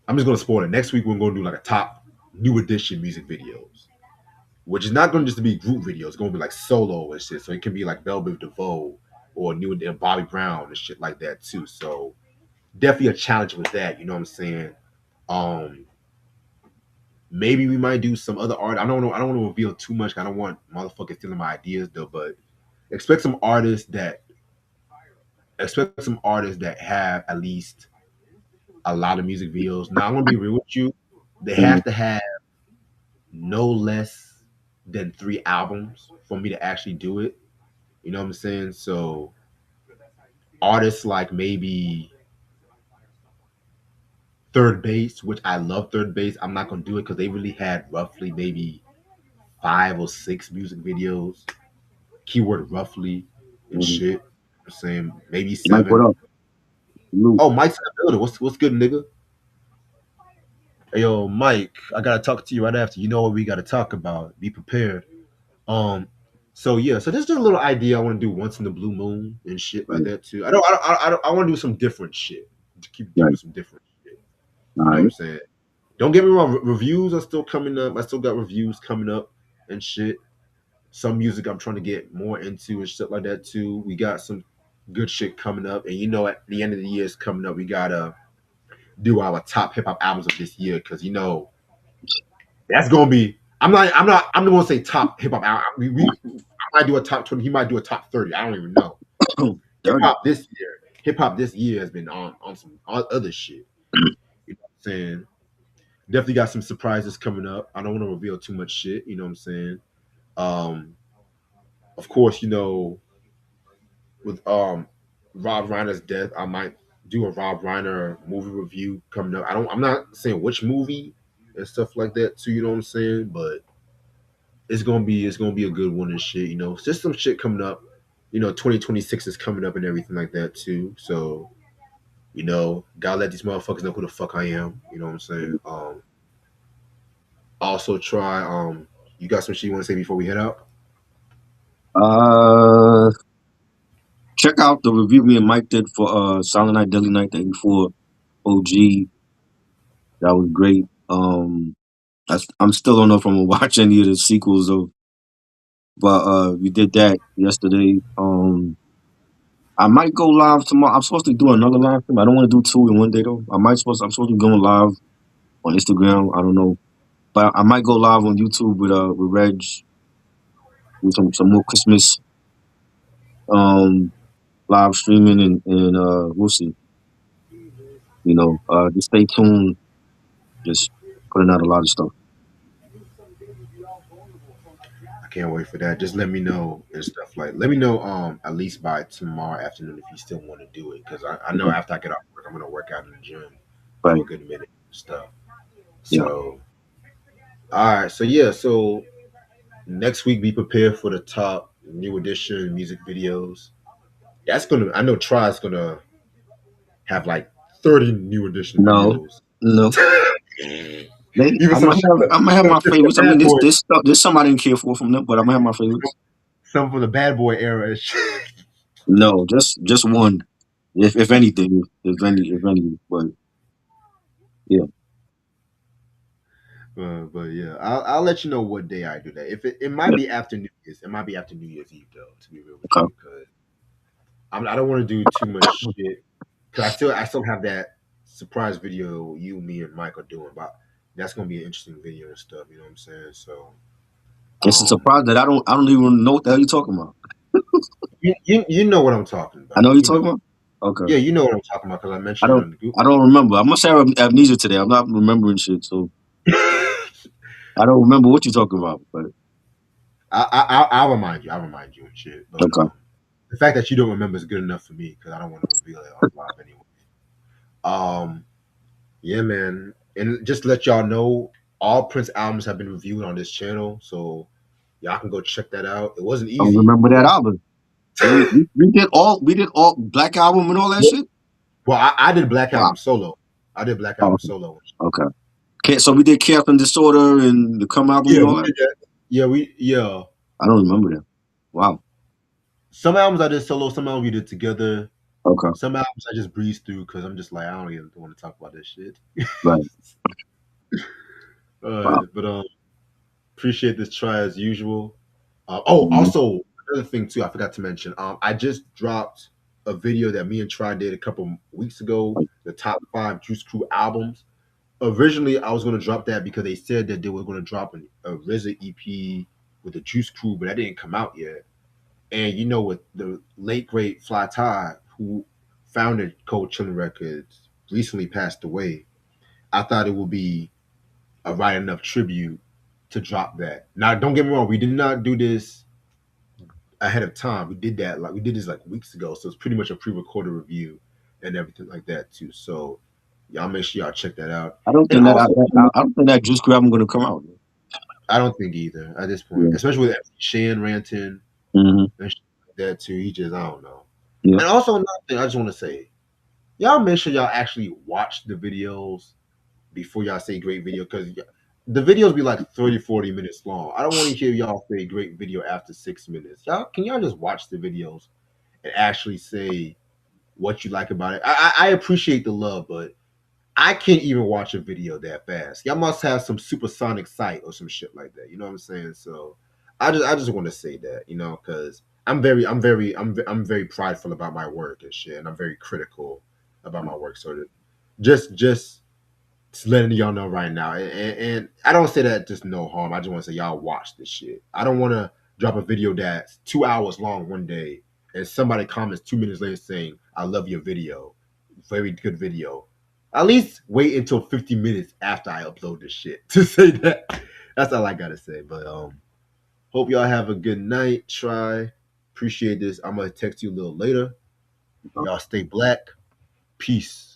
I'm just gonna spoil it. Next week we're gonna do like a top new edition music videos, which is not gonna just be group videos. It's gonna be like solo and shit. So it can be like Velvet DeVoe or new and Bobby Brown and shit like that too. So definitely a challenge with that. You know what I'm saying? Um, maybe we might do some other art. I don't know. I don't want to reveal too much. I don't want motherfuckers stealing my ideas though. But expect some artists that have at least a lot of music videos. Now I'm gonna be real with you. They Mhm, have to have no less than 3 albums for me to actually do it. You know what I'm saying? So artists like maybe Third Base, which I love Third Base, I'm not gonna do it because they really had roughly maybe 5 or 6 music videos. Keyword roughly and mhm. shit. I'm saying maybe Mike, what 7. up? Salute. Oh, Mike's in the building. What's good, nigga? Hey, yo, Mike, I gotta talk to you right after. You know what we gotta talk about. Be prepared. Um, so yeah, so this is just a little idea I want to do once in the blue moon and shit like Right, that too. I want to do some different shit to keep doing right. some different shit. All You know what I'm right. saying? Don't get me wrong, reviews are still coming up. I still got reviews coming up and shit. Some music I'm trying to get more into and shit like that too. We got some good shit coming up, and you know, at the end of the year is coming up. We gotta do our top hip hop albums of this year because you know that's gonna be. I'm not gonna say top hip hop album. I might do a top 20. He might do a top 30. I don't even know. Hip 30. hop this year. Hip hop this year has been on some other shit. You know what I'm saying? Definitely got some surprises coming up. I don't want to reveal too much shit. You know what I'm saying? Um, of course, you know, with Rob Reiner's death, I might do a Rob Reiner movie review coming up. I'm not saying which movie and stuff like that too, you know what I'm saying? But it's gonna be a good one and shit, you know. It's just some shit coming up. You know, 2026 is coming up and everything like that too. So, you know, gotta let these motherfuckers know who the fuck I am. You know what I'm saying? Also try you got some shit you wanna say before we head out? Uh, check out the review me and Mike did for Silent Night, Deadly Night, the 84 OG. That was great. I'm still don't know if I'm gonna watch any of the sequels of, but we did that yesterday. I might go live tomorrow. I'm supposed to do another live stream. I don't want to do two in one day though. I'm supposed to be going live on Instagram. I don't know, but I might go live on YouTube with Reg with some more Christmas um live streaming and we'll see. You know, just stay tuned. Just putting out a lot of stuff. I can't wait for that. Just let me know and stuff like. Let me know at least by tomorrow afternoon if you still want to do it because I know Okay. after I get off work I'm gonna work out in the gym for Right. a good minute and stuff. Yeah. So all right, so yeah, so next week be prepared for the top new edition music videos. That's gonna I know Try's gonna have like 30 new edition No. videos. No. Even some shit I might have my for the favorites. I bad mean, boy, there's some I didn't care for from them, but I might have my favorites. some from the bad boy era and shit. No, just one. If anything, if any, but yeah. But yeah, I'll let you know what day I do that. If it might Yeah. be after New Year's, it might be after New Year's Eve though. To be real with Okay. you, because I don't want to do too much shit. Because I still have that surprise video you, me, and Mike are doing. But that's gonna be an interesting video and stuff. You know what I'm saying? So, It's a um, surprise that I don't even know what the hell you're talking about. you know what I'm talking I know about. what you're You talking know, about. Okay. yeah, you know what I'm talking about because I I mentioned it don't. on the group. I don't remember. I must have amnesia today. I'm not remembering shit, so I don't remember what you're talking about. But I'll remind you. I'll remind you and shit. But okay. the fact that you don't remember is good enough for me because I don't want to reveal it on live anyway. Um, yeah, man, and just to let y'all know, all Prince albums have been reviewed on this channel, so y'all can go check that out. It wasn't I don't easy. remember that album. We did all Black Album and all that shit. Well, I did Black Wow. Album solo. I did Black Oh, Album okay. solo. Okay. So we did Chaos and Disorder and the Come album Yeah, and all we that. did that. Yeah. I don't remember that. Wow. Some albums I did solo, some albums we did together. Okay. Some albums I just breezed through because I'm just like I don't even want to talk about this shit. Right. Wow. But appreciate this try as usual. Mhm. Also another thing too, I forgot to mention. I just dropped a video that me and Try did a couple weeks ago. The top 5 Juice Crew albums. Originally, I was going to drop that because they said that they were going to drop a RZA EP with the Juice Crew, but that didn't come out yet. And you know, with the late great Fly Ty, who founded Cold Chillin' Records, recently passed away, I thought it would be a right enough tribute to drop that. Now, don't get me wrong, we did not do this ahead of time. We did this like weeks ago, so it's pretty much a pre-recorded review and everything like that too. So y'all make sure y'all check that out. I don't And think that also, I don't think that Juice Crew album gonna come out. I don't think either at this point, Yeah. especially with Shan ranting Hmm. and shit like that too. He just I don't know. Yeah. And also another thing I just want to say, y'all make sure y'all actually watch the videos before y'all say great video because the videos be like 30, 40 minutes long. I don't want to hear y'all say great video after 6 minutes. Y'all just watch the videos and actually say what you like about it. I appreciate the love, but I can't even watch a video that fast. Y'all must have some supersonic sight or some shit like that. You know what I'm saying? So I just want to say that, because I'm very prideful about my work and shit, and I'm very critical about my work. So just letting y'all know right now, and I don't say that just no harm. I just want to say y'all watch this shit. I don't want to drop a video that's 2 hours long one day, and somebody comments 2 minutes later saying, "I love your video, very good video." At least wait until 50 minutes after I upload this shit to say that. That's all I gotta say. But hope y'all have a good night. Try. Appreciate this. I'm gonna text you a little later. Y'all stay black. Peace.